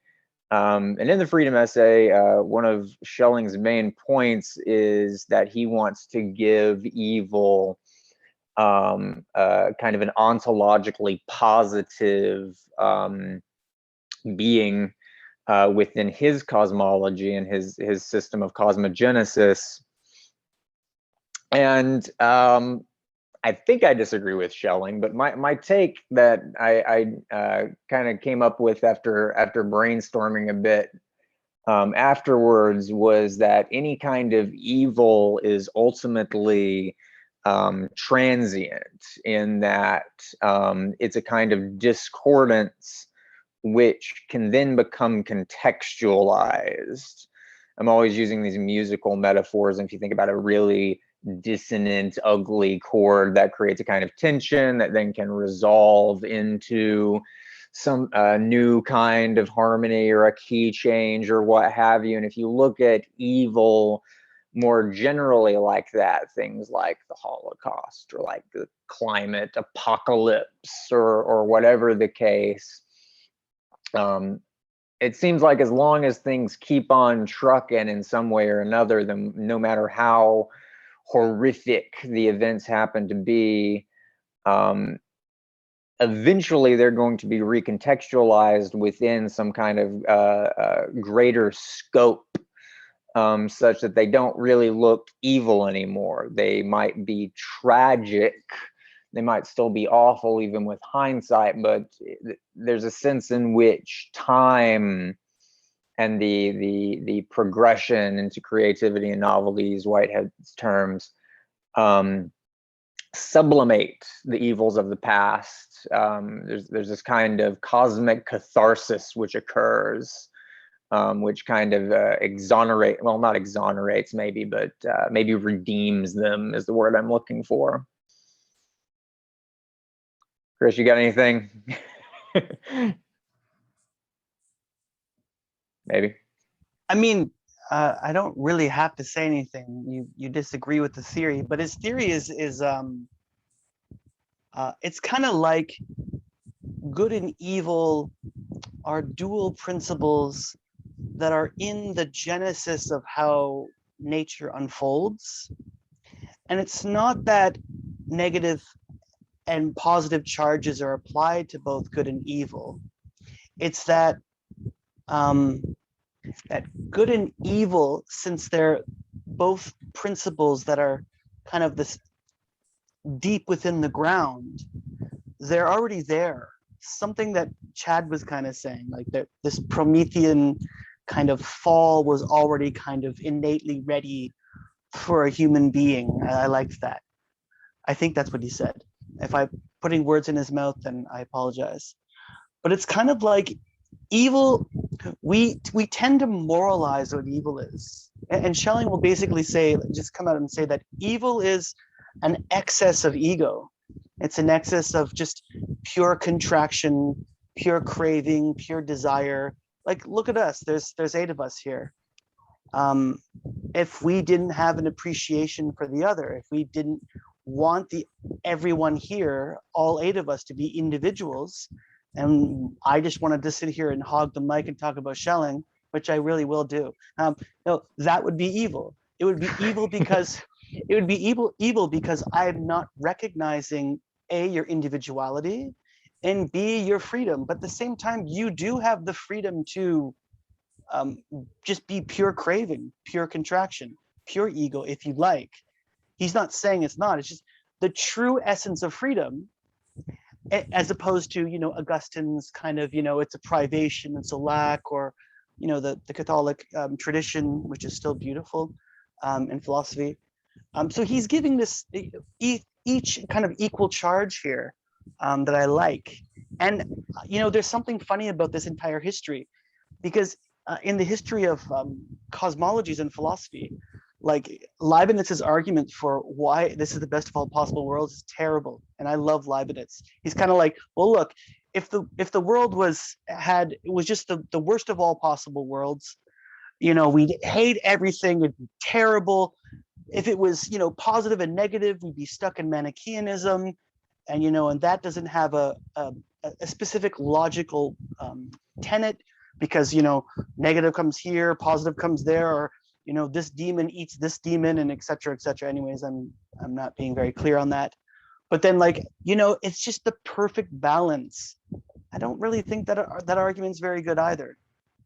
Speaker 2: And in the Freedom Essay, one of Schelling's main points is that he wants to give evil kind of an ontologically positive being within his cosmology and his system of cosmogenesis. And I think I disagree with Schelling, but my take that I kind of came up with after brainstorming a bit afterwards was that any kind of evil is ultimately transient, in that it's a kind of discordance which can then become contextualized. I'm always using these musical metaphors, and if you think about a really dissonant, ugly chord that creates a kind of tension that then can resolve into some new kind of harmony or a key change or what have you. And if you look at evil more generally like that, things like the Holocaust or like the climate apocalypse or whatever the case, it seems like as long as things keep on trucking in some way or another, then no matter how horrific the events happen to be, eventually they're going to be recontextualized within some kind of greater scope, such that they don't really look evil anymore. They might be tragic. They might still be awful even with hindsight, but there's a sense in which time and the progression into creativity and novelty, use Whitehead's terms, sublimate the evils of the past. There's this kind of cosmic catharsis which occurs, which kind of exonerate, well, not exonerates maybe, but maybe redeems them is the word I'm looking for. Chris, you got anything? Maybe.
Speaker 3: I mean, I don't really have to say anything. You disagree with the theory, but his theory is it's kind of like good and evil are dual principles that are in the genesis of how nature unfolds. And it's not that negative and positive charges are applied to both good and evil. It's that that good and evil, since they're both principles that are kind of this deep within the ground, they're already there. Something that Chad was kind of saying, like that this Promethean kind of fall was already kind of innately ready for a human being. I liked that. I think that's what he said. If I'm putting words in his mouth, then I apologize. But it's kind of like evil, we tend to moralize what evil is. And Schelling will basically say, just come out and say that evil is an excess of ego. It's an excess of just pure contraction, pure craving, pure desire. Like, look at us, there's 8 of us here. If we didn't have an appreciation for the other, if we didn't want everyone here, all 8 of us, to be individuals, and I just wanted to sit here and hog the mic and talk about Schelling, which I really will do. No, that would be evil. It would be evil because evil because I'm not recognizing A, your individuality, and B, your freedom. But at the same time, you do have the freedom to just be pure craving, pure contraction, pure ego, if you like. He's not saying it's not. It's just the true essence of freedom, as opposed to, Augustine's kind of, it's a privation, it's a lack, or, the Catholic tradition, which is still beautiful in philosophy. So he's giving this each kind of equal charge here that I like. And, there's something funny about this entire history, because in the history of cosmologies and philosophy, like Leibniz's argument for why this is the best of all possible worlds is terrible. And I love Leibniz. He's kind of like, well, look, if the world was just the worst of all possible worlds, we'd hate everything, it'd be terrible. If it was, positive and negative, we'd be stuck in Manichaeanism, and and that doesn't have a specific logical tenet, because negative comes here, positive comes there, or this demon eats this demon, and etc. etc. Anyways, I'm not being very clear on that. But then, like, it's just the perfect balance. I don't really think that that argument's very good either.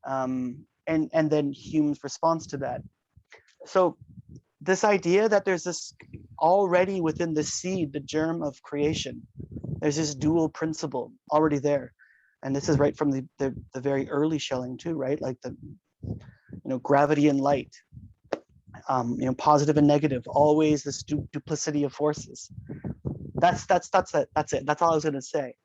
Speaker 3: And then Hume's response to that. So this idea that there's this already within the seed, the germ of creation, there's this dual principle already there. And this is right from the very early Schelling too, right? Like the gravity and light, positive and negative, always this duplicity of forces. That's it. That's all I was going to say.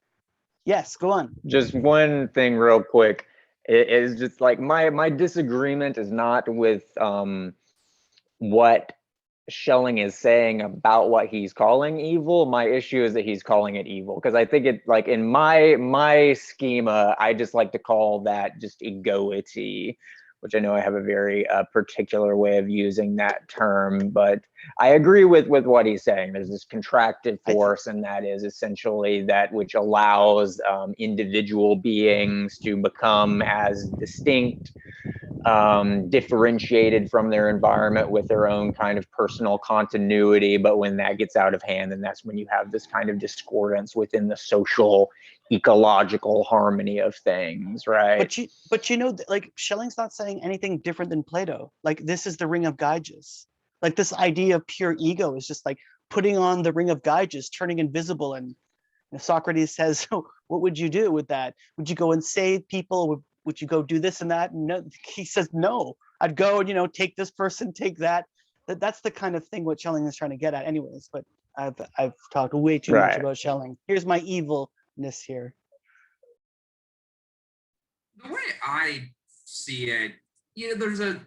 Speaker 3: Yes, go on.
Speaker 2: Just one thing real quick. It is just like my disagreement is not with what Schelling is saying about what he's calling evil. My issue is that he's calling it evil, because I think it, like, in my schema, I just like to call that just egoity, which I know I have a very particular way of using that term, but I agree with what he's saying. There's this contracted force, and that is essentially that which allows individual beings to become as distinct, differentiated from their environment with their own kind of personal continuity. But when that gets out of hand, then that's when you have this kind of discordance within the social ecological harmony of things, right?
Speaker 3: But you know, like, Schelling's not saying anything different than Plato. Like, this is the ring of Gyges. Like, this idea of pure ego is just like putting on the ring of Gyges, turning invisible. And Socrates says, what would you do with that? Would you go and save people? Would you go do this and that? No, he says, no, I'd go and, take this person, take that. That's the kind of thing what Schelling is trying to get at anyways. But I've talked way too much about Schelling. Here's my evilness here.
Speaker 5: The way I see it, there's a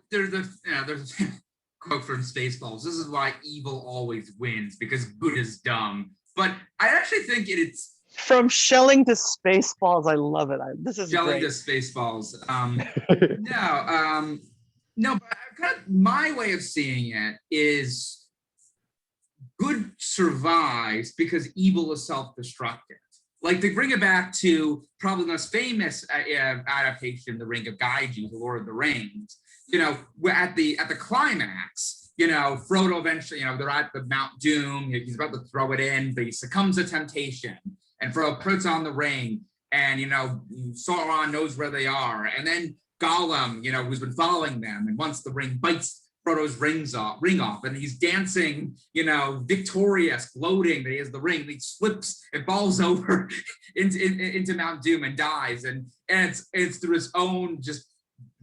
Speaker 5: quote from Spaceballs. This is why evil always wins, because good is dumb. But I actually think it's
Speaker 3: from Schelling to Spaceballs. I love it. This is
Speaker 5: Schelling
Speaker 3: great.
Speaker 5: to Spaceballs. No, but kind of my way of seeing it is good survives because evil is self-destructive. Like, to bring it back to probably the most famous adaptation, The Ring of Gyges, The Lord of the Rings, at the climax, Frodo eventually, they're at the Mount Doom, he's about to throw it in, but he succumbs to temptation, and Frodo puts on the ring, and, Sauron knows where they are, and then Gollum, who's been following them, and once the ring bites Frodo's ring off, and he's dancing, victorious, gloating that he has the ring. And he slips and falls over into Mount Doom and dies. And it's through his own just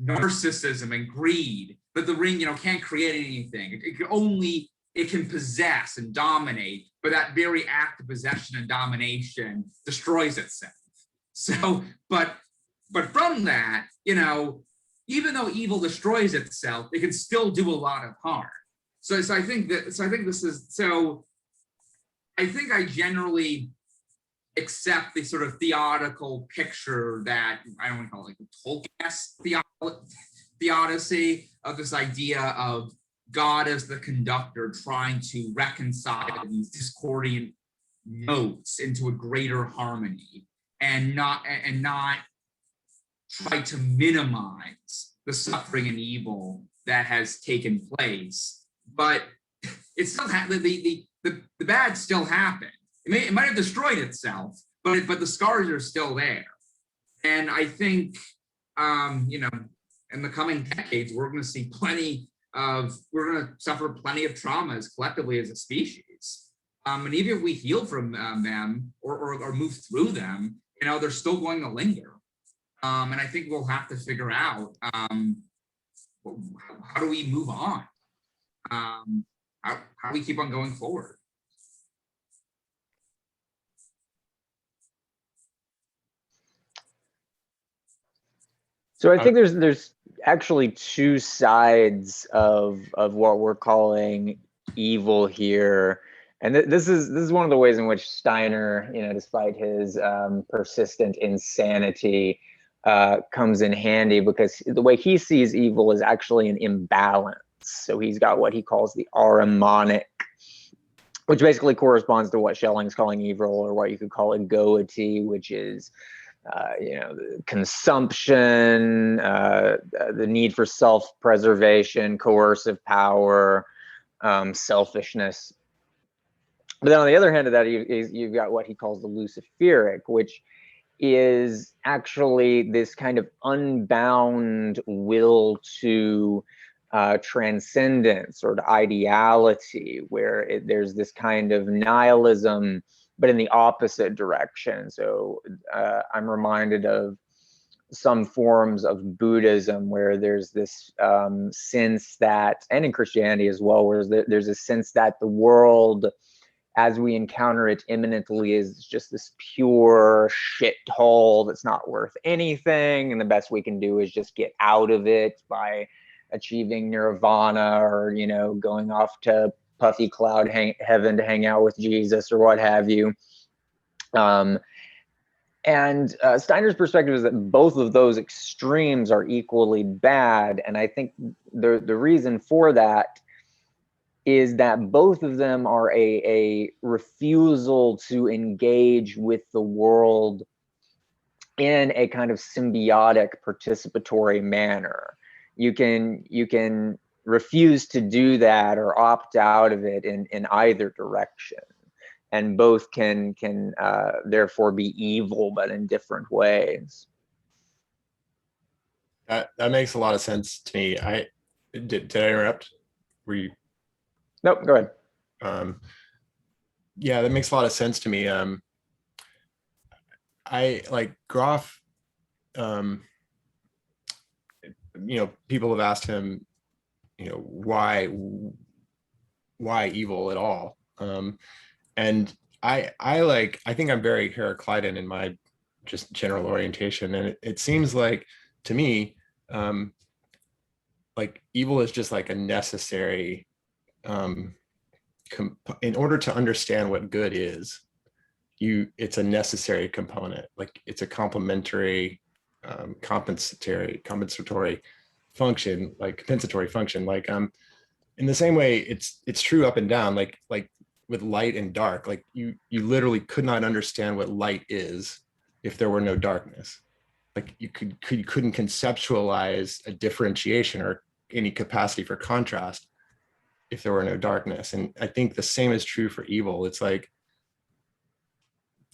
Speaker 5: narcissism and greed that the ring, can't create anything. It can possess and dominate, but that very act of possession and domination destroys itself. So, but from that, even though evil destroys itself, it can still do a lot of harm. So I think I generally accept the sort of theodical picture that I don't want to call it like Tolkien's theodicy, of this idea of God as the conductor trying to reconcile these discordant notes into a greater harmony, and not try to minimize the suffering and evil that has taken place. But it's still the bad still happened. It might have destroyed itself, but the scars are still there. And I think in the coming decades, we're going to suffer plenty of traumas collectively as a species. And even if we heal from them or move through them, they're still going to linger. And I think we'll have to figure out how do we move on? How do we keep on going forward?
Speaker 2: So I think there's actually two sides of what we're calling evil here. And this is one of the ways in which Steiner, despite his persistent insanity, comes in handy, because the way he sees evil is actually an imbalance. So he's got what he calls the aromonic, which basically corresponds to what Schelling's calling evil, or what you could call egoity, which is consumption, the need for self-preservation, coercive power, selfishness. But then on the other hand of that, you've got what he calls the luciferic, which is actually this kind of unbound will to transcendence or to ideality, where there's this kind of nihilism, but in the opposite direction. So I'm reminded of some forms of Buddhism where there's this sense that, and in Christianity as well, where there's a sense that the world as we encounter it imminently is just this pure shithole that's not worth anything, and the best we can do is just get out of it by achieving nirvana, or going off to puffy cloud heaven to hang out with Jesus or what have you. And Steiner's perspective is that both of those extremes are equally bad. And I think the reason for that is that both of them are a refusal to engage with the world in a kind of symbiotic participatory manner. You can refuse to do that or opt out of it in either direction. And both can therefore be evil, but in different ways.
Speaker 4: That makes a lot of sense to me. Did I interrupt? Were you?
Speaker 2: Nope, go ahead.
Speaker 4: Yeah, that makes a lot of sense to me. I like Groff. People have asked him, why evil at all? And I think I'm very Heraclitean in my just general orientation, and it seems like to me, like evil is just like a necessary, in order to understand what good is, it's a necessary component. Like it's a complementary, compensatory function, like compensatory function. Like in the same way, it's true up and down. Like with light and dark, like you literally could not understand what light is if there were no darkness. Like you couldn't conceptualize a differentiation or any capacity for contrast if there were no darkness. And I think the same is true for evil. It's like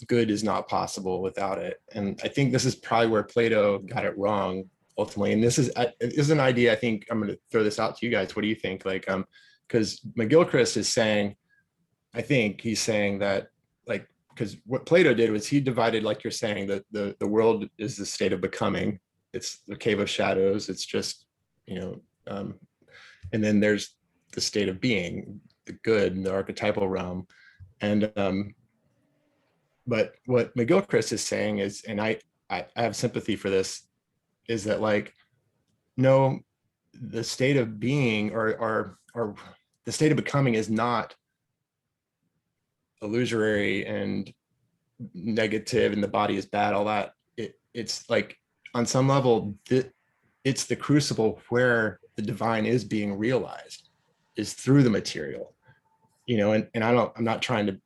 Speaker 4: good is not possible without it. And I think this is probably where Plato got it wrong ultimately. And this is an idea. I think I'm going to throw this out to you guys. What do you think? Like, because McGilchrist is saying, I think he's saying that, like, because what Plato did was he divided, like you're saying, that the world is the state of becoming. It's the cave of shadows. It's just, and then there's the state of being, the good, and the archetypal realm. And but what McGilchrist is saying is, and I have sympathy for this, is that like, no, the state of being or the state of becoming is not illusory and negative and the body is bad, all that. It's like on some level it's the crucible where the divine is being realized, is through the material, and I'm not trying to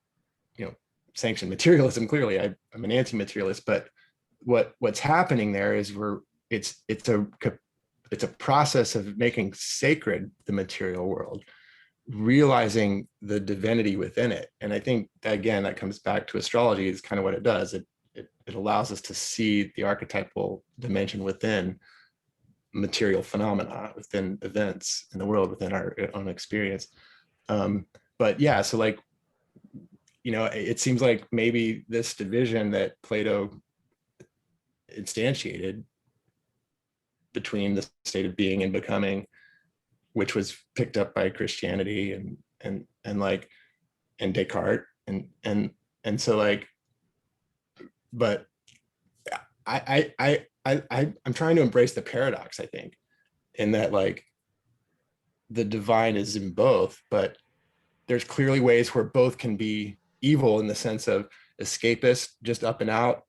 Speaker 4: sanction materialism. Clearly I'm an anti-materialist, but what's happening there is it's a process of making sacred the material world, realizing the divinity within it. And I think again that comes back to astrology, is kind of what it does. It allows us to see the archetypal dimension within material phenomena, within events in the world, within our own experience. But yeah, so like, it seems like maybe this division that Plato instantiated between the state of being and becoming, which was picked up by Christianity and Descartes and so like, but I'm trying to embrace the paradox, I think, in that like the divine is in both, but there's clearly ways where both can be evil in the sense of escapist, just up and out,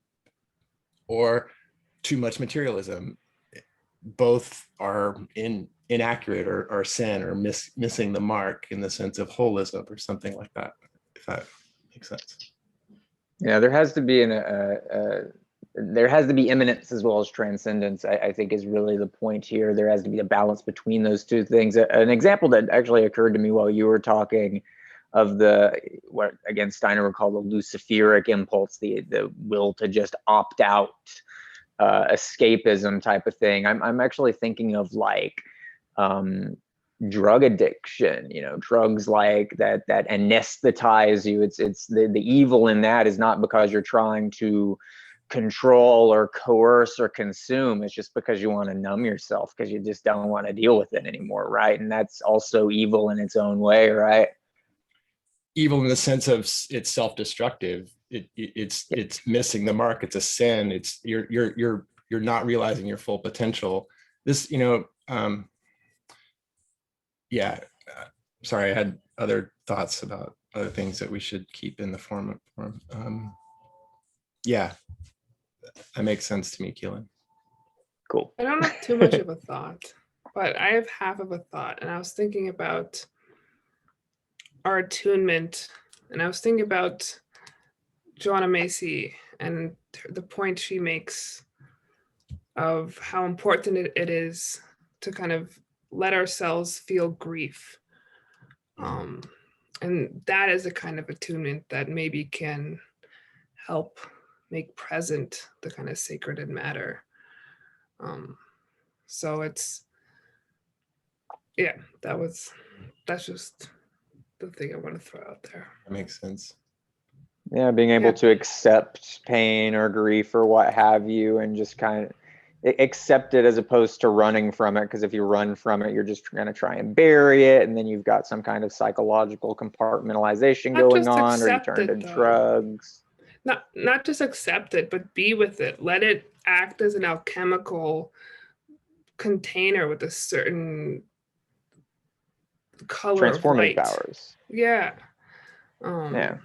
Speaker 4: or too much materialism. Both are inaccurate or sin or missing the mark in the sense of holism or something like that, if that makes sense.
Speaker 2: Yeah, there has to be there has to be immanence as well as transcendence, I think, is really the point here. There has to be a balance between those two things. An example that actually occurred to me while you were talking of what again Steiner would call the luciferic impulse, the will to just opt out, escapism type of thing. I'm actually thinking of like drug addiction, drugs like that anesthetize you. It's the evil in that is not because you're trying to control or coerce or consume. It's just because you want to numb yourself because you just don't want to deal with it anymore, right? And that's also evil in its own way, right?
Speaker 4: Evil in the sense of it's self-destructive. It's missing the mark. It's a sin. It's you're not realizing your full potential. This, sorry, I had other thoughts about other things that we should keep in the form. Yeah, that makes sense to me, Keelan.
Speaker 2: Cool.
Speaker 6: I don't have too much of a thought, but I have half of a thought. And I was thinking about our attunement, and I was thinking about Joanna Macy and the point she makes of how important it is to kind of let ourselves feel grief. And that is a kind of attunement that maybe can help make present the kind of sacred and matter. So it's, yeah, that's just the thing I want to throw out there.
Speaker 4: That makes sense.
Speaker 2: Yeah, being able
Speaker 6: Yeah.
Speaker 2: to accept pain or grief or what have you, and just kind of accept it as opposed to running from it. Because if you run from it, you're just going to try and bury it, and then you've got some kind of psychological compartmentalization
Speaker 6: Not
Speaker 2: going
Speaker 6: just
Speaker 2: on, or you
Speaker 6: accept
Speaker 2: turn to
Speaker 6: it, though.
Speaker 2: drugs.
Speaker 6: Not just accept it, but be with it. Let it act as an alchemical container with a certain color of
Speaker 2: Transformative
Speaker 6: light.
Speaker 2: powers.
Speaker 6: Yeah.
Speaker 2: Yeah.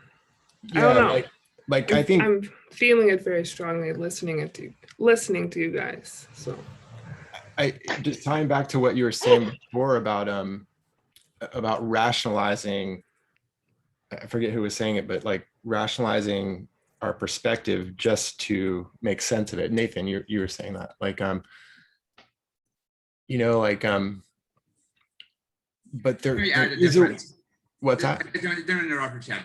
Speaker 6: I don't know.
Speaker 4: Like I think
Speaker 6: I'm feeling it very strongly listening to you guys. So
Speaker 4: I just tying back to what you were saying before about rationalizing. I forget who was saying it, but like rationalizing our perspective just to make sense of it. Nathan, you were saying that, like but there is a, what's that?
Speaker 5: Don't interrupt your chat.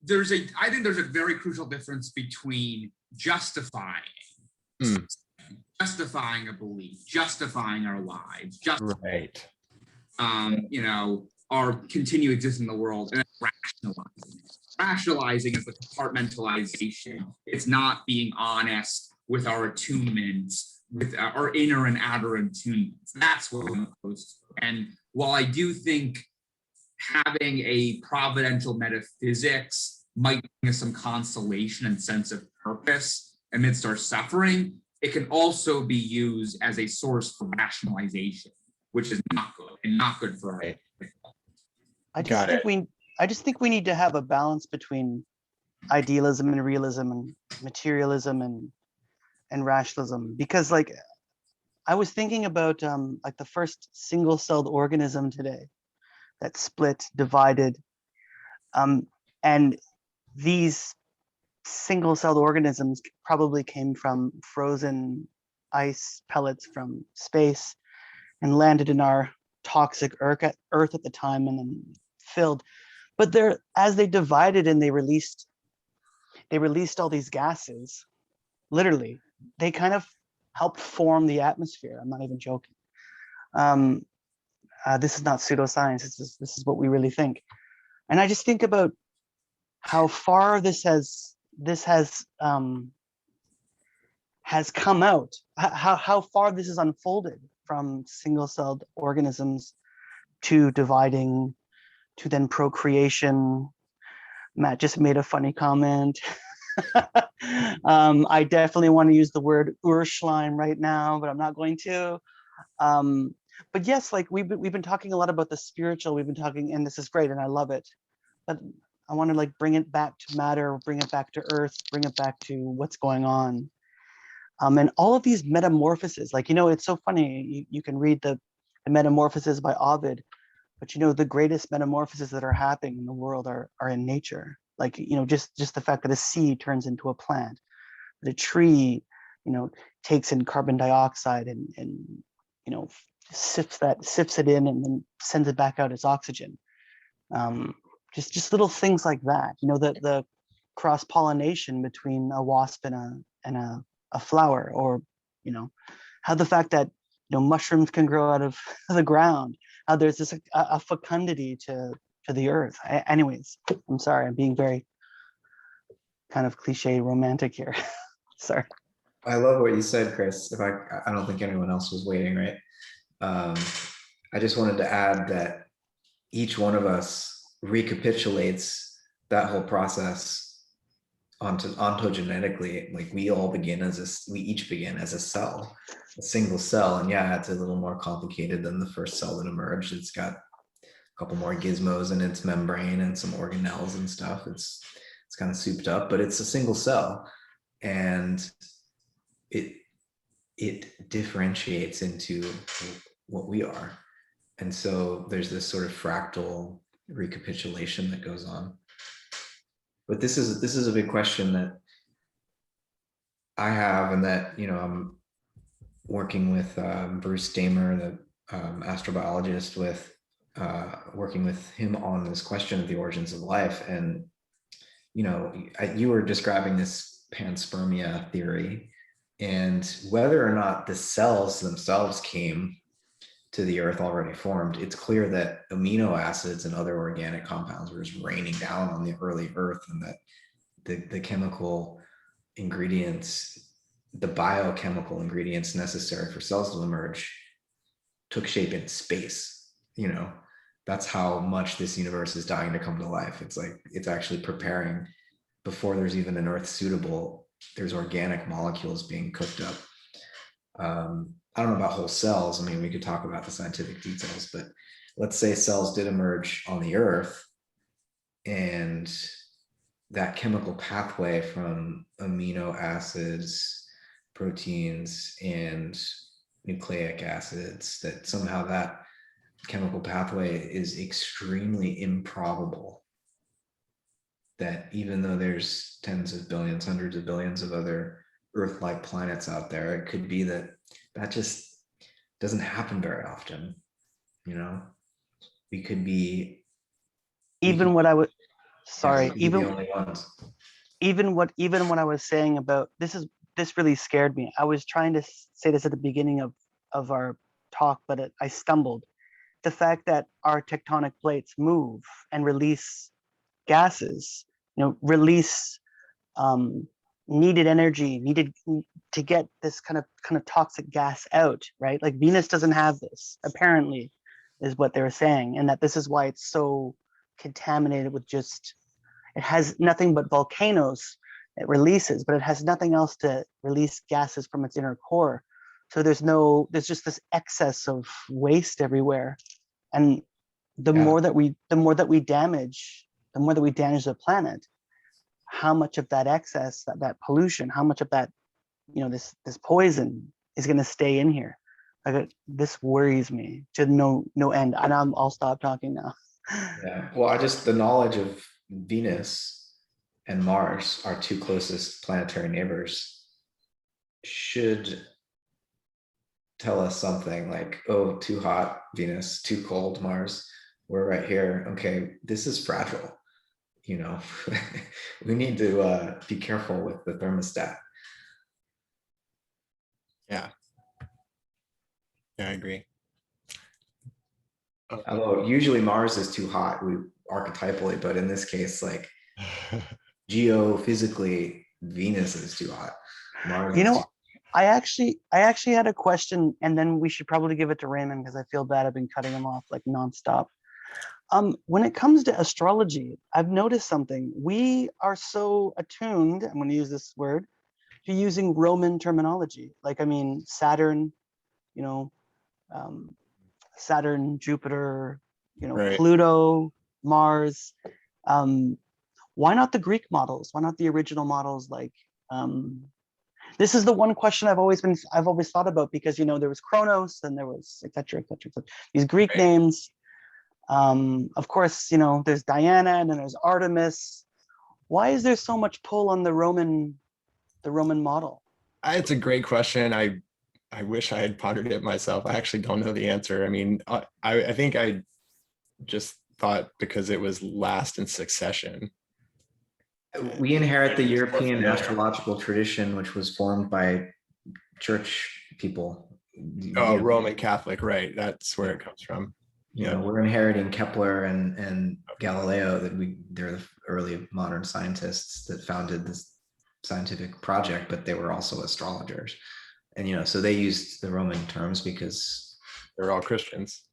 Speaker 5: I think there's a very crucial difference between justifying a belief, justifying our lives,
Speaker 4: Right.
Speaker 5: Our continued existence in the world, and rationalizing. Rationalizing is the compartmentalization. It's not being honest with our attunements, with our inner and outer attunements. That's what I'm opposed to. And while I do think having a providential metaphysics might bring us some consolation and sense of purpose amidst our suffering, it can also be used as a source for rationalization, which is not good and not good for our people.
Speaker 3: I just think we need to have a balance between idealism and realism and materialism and rationalism, because like I was thinking about like the first single-celled organism today that split, divided, and these single-celled organisms probably came from frozen ice pellets from space and landed in our toxic Earth at the time and then filled. But as they divided and they released all these gases, literally, they kind of helped form the atmosphere. I'm not even joking. This is not pseudoscience. This is what we really think. And I just think about how far this has come out, how far this is unfolded from single-celled organisms to dividing to then procreation. Matt just made a funny comment. I definitely want to use the word Urschleim right now, but I'm not going to. But yes, like we've been talking a lot about the spiritual. We've been talking, and this is great, and I love it. But I want to like bring it back to matter, bring it back to earth, bring it back to what's going on. And all of these metamorphoses, like, it's so funny. You can read the Metamorphoses by Ovid, but the greatest metamorphoses that are happening in the world are in nature. Like, just the fact that a seed turns into a plant, that a tree, takes in carbon dioxide and sips it in and then sends it back out as oxygen. Just little things like that. The cross pollination between a wasp and a flower, or how the fact that mushrooms can grow out of the ground, how there's this a fecundity to the earth. Anyways, I'm sorry, I'm being very kind of cliche romantic here. Sorry.
Speaker 7: I love what you said, Chris. I don't think anyone else was waiting, right? I just wanted to add that each one of us recapitulates that whole process ontogenetically. Like we each begin as a cell, a single cell. And yeah, it's a little more complicated than the first cell that emerged. It's got couple more gizmos in its membrane and some organelles and stuff. It's kind of souped up, but it's a single cell, and it differentiates into what we are. And so there's this sort of fractal recapitulation that goes on. But this is a big question that I have, and that, you know, I'm working with Bruce Damer, the astrobiologist, with working with him on this question of the origins of life. And, you know, you were describing this panspermia theory, and whether or not the cells themselves came to the earth already formed, it's clear that amino acids and other organic compounds were just raining down on the early earth, and that the chemical ingredients, the biochemical ingredients necessary for cells to emerge, took shape in space. You know, that's how much this universe is dying to come to life. It's like, it's actually preparing before there's even an earth suitable. There's organic molecules being cooked up. I don't know about whole cells. I mean, we could talk about the scientific details, but let's say cells did emerge on the earth, and that chemical pathway from amino acids, proteins, and nucleic acids, that somehow that chemical pathway is extremely improbable. That even though there's tens of billions, hundreds of billions of other Earth-like planets out there, it could be that that just doesn't happen very often. You know, we could be
Speaker 3: Even what I would, sorry,
Speaker 7: the only ones.
Speaker 3: even what I was saying about this really scared me. I was trying to say this at the beginning of our talk, but I stumbled. The fact that our tectonic plates move and release gases, you know, release needed energy, needed to get this kind of toxic gas out, right? Like Venus doesn't have this, apparently, is what they were saying, and that this is why it's so contaminated with just, it has nothing but volcanoes it releases, but it has nothing else to release gases from its inner core. So there's just this excess of waste everywhere. And the more that we damage the planet, how much of that excess, that pollution, how much of that, you know, this poison is going to stay in here. Like, this worries me to no end. And I'll stop talking now.
Speaker 7: Yeah. Well, the knowledge of Venus and Mars, our two closest planetary neighbors, should tell us something like, oh, too hot Venus, too cold Mars, we're right here. Okay, this is fragile. You know, we need to be careful with the thermostat.
Speaker 4: Yeah, I agree.
Speaker 7: Although usually Mars is too hot, archetypally, but in this case, like geophysically, Venus is too hot. Mars,
Speaker 3: you know, I actually had a question, and then we should probably give it to Raymond, because I feel bad I've been cutting him off like nonstop. When it comes to astrology, I've noticed something. We are so attuned, I'm going to use this word, to using Roman terminology. Like, I mean, Saturn, you know, Saturn, Jupiter, you know,
Speaker 4: Right.
Speaker 3: Pluto, Mars. Why not the Greek models? Why not the original models? Like, this is the one question I've always thought about, because, you know, there was Kronos and there was et cetera, these Greek names. Of course, you know, there's Diana and then there's Artemis. Why is there so much pull on the Roman model?
Speaker 4: It's a great question. I wish I had pondered it myself. I actually don't know the answer. I mean, I think I just thought because it was last in succession.
Speaker 7: We inherit the European astrological tradition, which was formed by church people.
Speaker 4: Oh, Roman Catholic, right? That's where it comes from.
Speaker 7: You know, we're inheriting Kepler and Galileo. They're the early modern scientists that founded this scientific project, but they were also astrologers. And, you know, so they used the Roman terms because
Speaker 4: they're all Christians.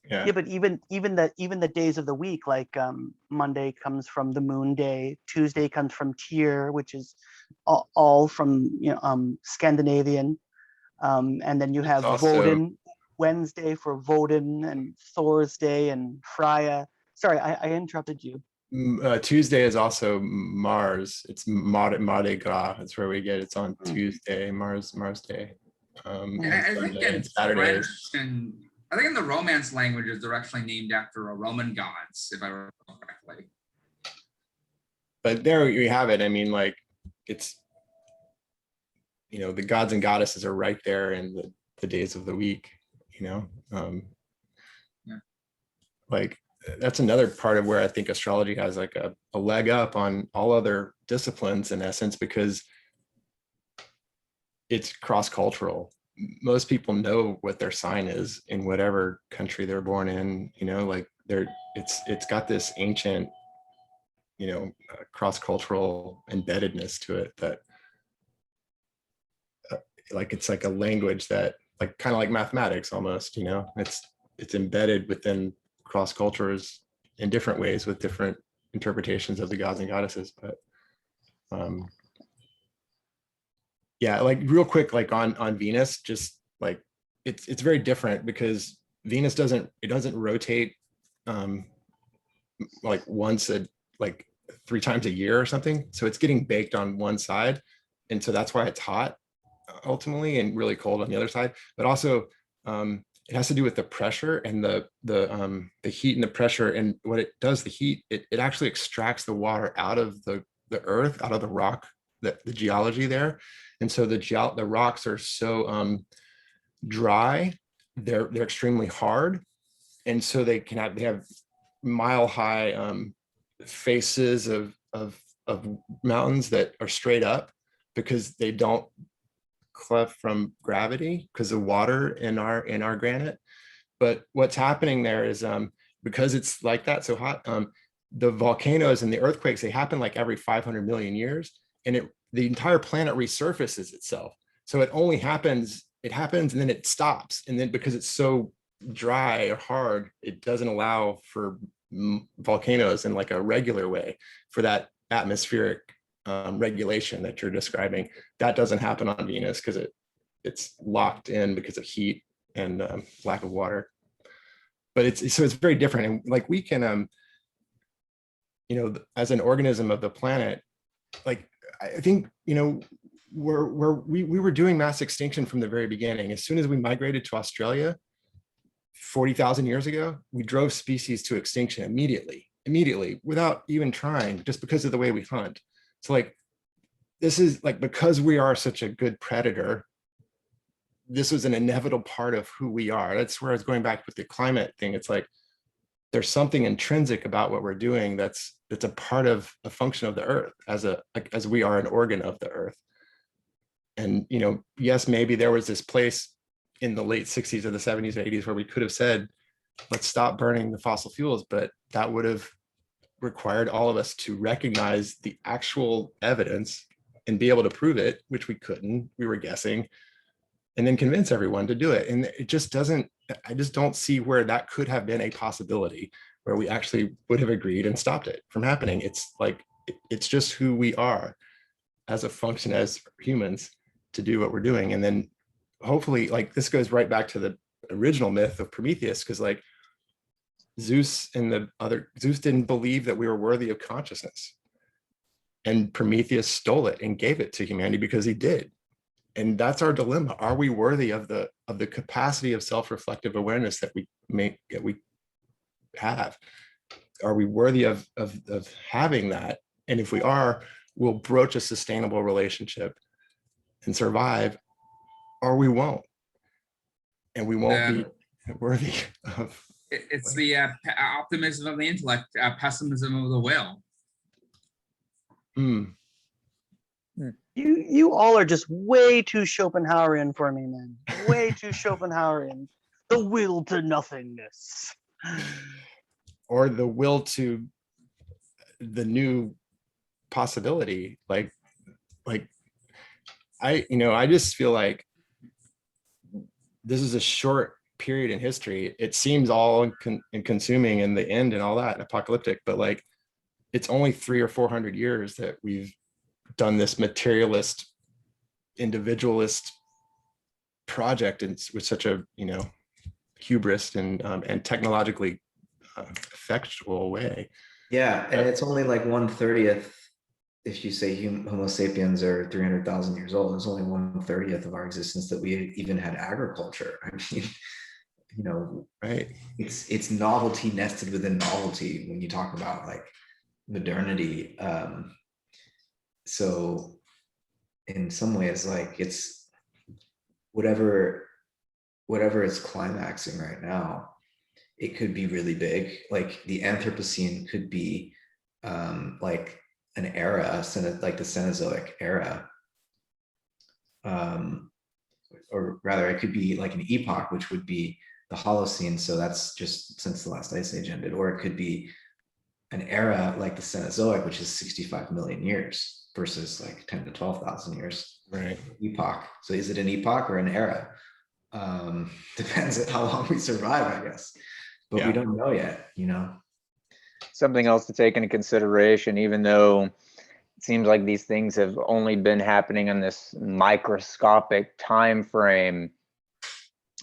Speaker 3: Yeah, but even the days of the week, like Monday comes from the moon day, Tuesday comes from Tyr, which is all from, you know, Scandinavian, and then you have
Speaker 4: also
Speaker 3: Woden. Wednesday for Woden and Thor's Day and Freya. Sorry, I interrupted you.
Speaker 4: Tuesday is also Mars. It's Mardi Gras. That's where we get it's on Tuesday, Mars Day.
Speaker 5: And
Speaker 4: And
Speaker 5: I think
Speaker 4: Sunday
Speaker 5: in
Speaker 4: and Saturday is
Speaker 5: French, I think in the Romance languages, they're actually named after a Roman gods, if I recall correctly.
Speaker 4: but there you have it. I mean, like it's, you know, the gods and goddesses are right there in the days of the week, you know.
Speaker 5: Yeah.
Speaker 4: Like that's another part of where I think astrology has like a leg up on all other disciplines in essence, because it's cross-cultural. Most people know what their sign is in whatever country they're born in, you know, like it's got this ancient, you know, cross-cultural embeddedness to it that like it's like a language that like kind of like mathematics almost, you know, it's embedded within cross cultures in different ways with different interpretations of the gods and goddesses. But yeah, like real quick, like on Venus, just like it's very different because Venus doesn't rotate like like 3 times a year or something. So it's getting baked on one side. And so that's why it's hot ultimately and really cold on the other side. But also it has to do with the pressure and the heat and the pressure. And what it does, the heat, it actually extracts the water out of the earth, out of the rock, the geology there. And so the rocks are so dry, they're extremely hard. And so they have mile high faces of mountains that are straight up because they don't cleft from gravity because of water in our granite. But what's happening there is because it's like that, so hot, the volcanoes and the earthquakes, they happen like every 500 million years, and the entire planet resurfaces itself. So it only happens, it happens and then it stops. And then because it's so dry or hard, it doesn't allow for volcanoes in like a regular way for that atmospheric regulation that you're describing. That doesn't happen on Venus because it's locked in because of heat and lack of water. But it's very different. And like we can, you know, as an organism of the planet, like I think, you know, we were doing mass extinction from the very beginning. As soon as we migrated to Australia 40,000 years ago, we drove species to extinction immediately without even trying, just because of the way we hunt. So like, this is like, because we are such a good predator, this was an inevitable part of who we are. That's where I was going back with the climate thing. It's like, there's something intrinsic about what we're doing that's a part of a function of the earth as we are an organ of the earth. And, you know, yes, maybe there was this place in the late 60s or the 70s and 80s where we could have said, let's stop burning the fossil fuels, but that would have required all of us to recognize the actual evidence and be able to prove it, which we couldn't, we were guessing, and then convince everyone to do it. And it just doesn't, I just don't see where that could have been a possibility where we actually would have agreed and stopped it from happening. It's like, it's just who we are as a function as humans to do what we're doing. And then hopefully, like, this goes right back to the original myth of Prometheus, because like Zeus didn't believe that we were worthy of consciousness. And Prometheus stole it and gave it to humanity because he did. And that's our dilemma. Are we worthy of the capacity of self-reflective awareness that we have? Are we worthy of having that? And if we are, we'll broach a sustainable relationship and survive, or we won't. And we won't be worthy of.
Speaker 5: It's the optimism of the intellect, pessimism of the will.
Speaker 3: You all are just way too Schopenhauerian for me, man. Way too Schopenhauerian. The will to nothingness.
Speaker 4: Or the will to the new possibility. Like I just feel like this is a short period in history. It seems all consuming in the end and all that and apocalyptic, but like it's only 300 or 400 years that we've done this materialist, individualist project, and with such a, you know, hubris and technologically effectual way.
Speaker 7: Yeah, and it's only like 1/30th. If you say Homo sapiens are 300,000 years old, it's only 1/30th of our existence that we even had agriculture. I mean, you know,
Speaker 4: Right.
Speaker 7: it's novelty nested within novelty when you talk about like modernity. So in some ways, like it's whatever it's climaxing right now, it could be really big. Like the Anthropocene could be like an era, like the Cenozoic era. Or rather, it could be like an epoch, which would be the Holocene. So that's just since the last ice age ended. Or it could be an era like the Cenozoic, which is 65 million years versus like 10 to 12,000 years.
Speaker 4: Right.
Speaker 7: Epoch. So is it an epoch or an era? Depends on how long we survive, I guess. But
Speaker 4: Yeah.
Speaker 7: we don't know yet, you know.
Speaker 2: Something else to take into consideration, even though it seems like these things have only been happening on this microscopic time frame.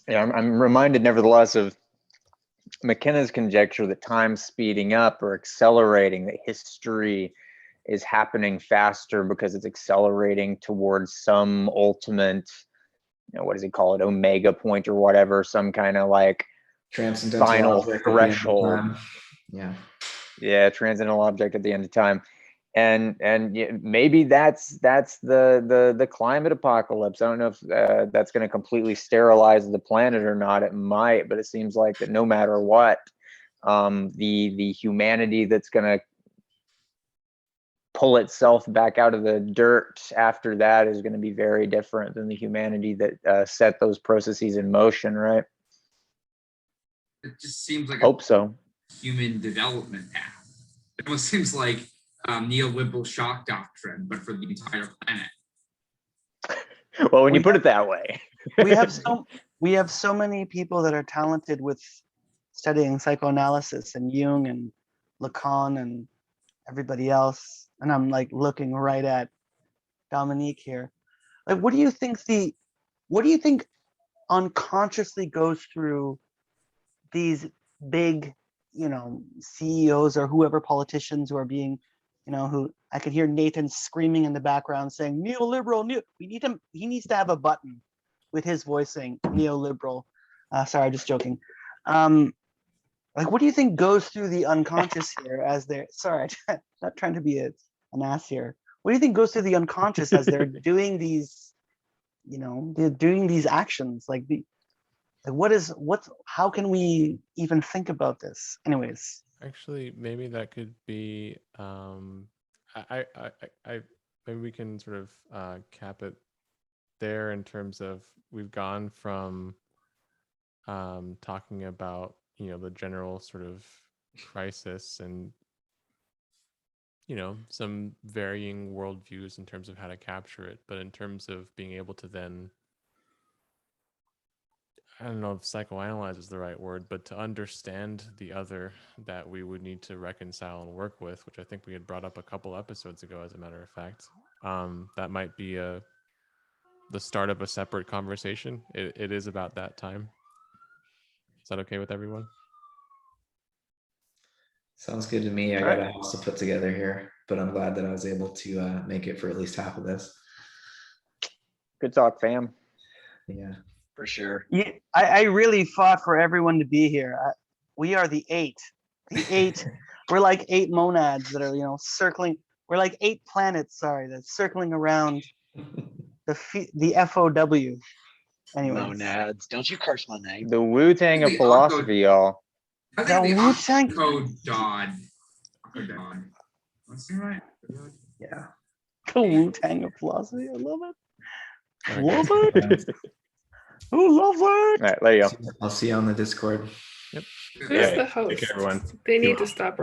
Speaker 2: I'm reminded nevertheless of McKenna's conjecture that time's speeding up or accelerating, that history is happening faster because it's accelerating towards some ultimate, what does he call it, omega point or whatever, some kind of like
Speaker 7: Transcendental
Speaker 2: final
Speaker 7: object at the end of
Speaker 2: threshold.
Speaker 7: time.
Speaker 2: Yeah, transcendental object at the end of time. And maybe that's the climate apocalypse. I don't know if that's going to completely sterilize the planet or not. It might, but it seems like that no matter what, the humanity that's going to pull itself back out of the dirt after that is going to be very different than the humanity that set those processes in motion, right?
Speaker 5: It just seems like
Speaker 2: Hope so.
Speaker 5: Human development path. It almost seems like neoliberal shock doctrine, but for the entire planet.
Speaker 2: Well, when you put it that way.
Speaker 3: we have so many people that are talented with studying psychoanalysis, and Jung and Lacan and everybody else. And I'm like looking right at Dominique here. Like, what do you think unconsciously goes through these big, CEOs or whoever, politicians who are being, who I can hear Nathan screaming in the background saying neoliberal, he needs to have a button with his voice saying neoliberal. Sorry, just joking. Like, what do you think goes through the unconscious here as they're, sorry, not trying to be an ass here. What do you think goes through the unconscious as they're doing these, they're doing these actions? Like how can we even think about this? Anyways.
Speaker 1: Actually, maybe that could be, I maybe we can sort of cap it there in terms of we've gone from talking about the general sort of crisis and some varying worldviews in terms of how to capture it, but in terms of being able to then, I don't know if psychoanalyze is the right word, but to understand the other that we would need to reconcile and work with, which I think we had brought up a couple episodes ago, as a matter of fact. That might be the start of a separate conversation. It is about that time. Is that okay with everyone?
Speaker 7: Sounds good to me. I
Speaker 3: Sure.
Speaker 7: got a house to put together here, but I'm glad that I was able to make it for at least half of this.
Speaker 2: Good talk, fam.
Speaker 7: Yeah.
Speaker 8: For sure.
Speaker 3: Yeah, I really fought for everyone to be here. We are the eight. The eight. We're like 8 monads that are, circling. We're like 8 planets, that's circling around the FOW. Anyway.
Speaker 8: Monads. Don't you curse my name.
Speaker 2: The Wu-Tang of
Speaker 5: The
Speaker 2: philosophy, y'all.
Speaker 5: I think
Speaker 3: The
Speaker 5: the
Speaker 3: Wu-Tang-
Speaker 5: Octodod. That's right.
Speaker 7: Yeah.
Speaker 3: The Wu-Tang of philosophy. I love it.
Speaker 1: All right,
Speaker 3: Love
Speaker 1: guys.
Speaker 3: it. Who loves it?
Speaker 2: All right, there you go.
Speaker 7: I'll see you on the Discord.
Speaker 1: Yep.
Speaker 6: Who's
Speaker 1: Yeah,
Speaker 6: the
Speaker 1: take
Speaker 6: host?
Speaker 1: care, everyone.
Speaker 6: They need to stop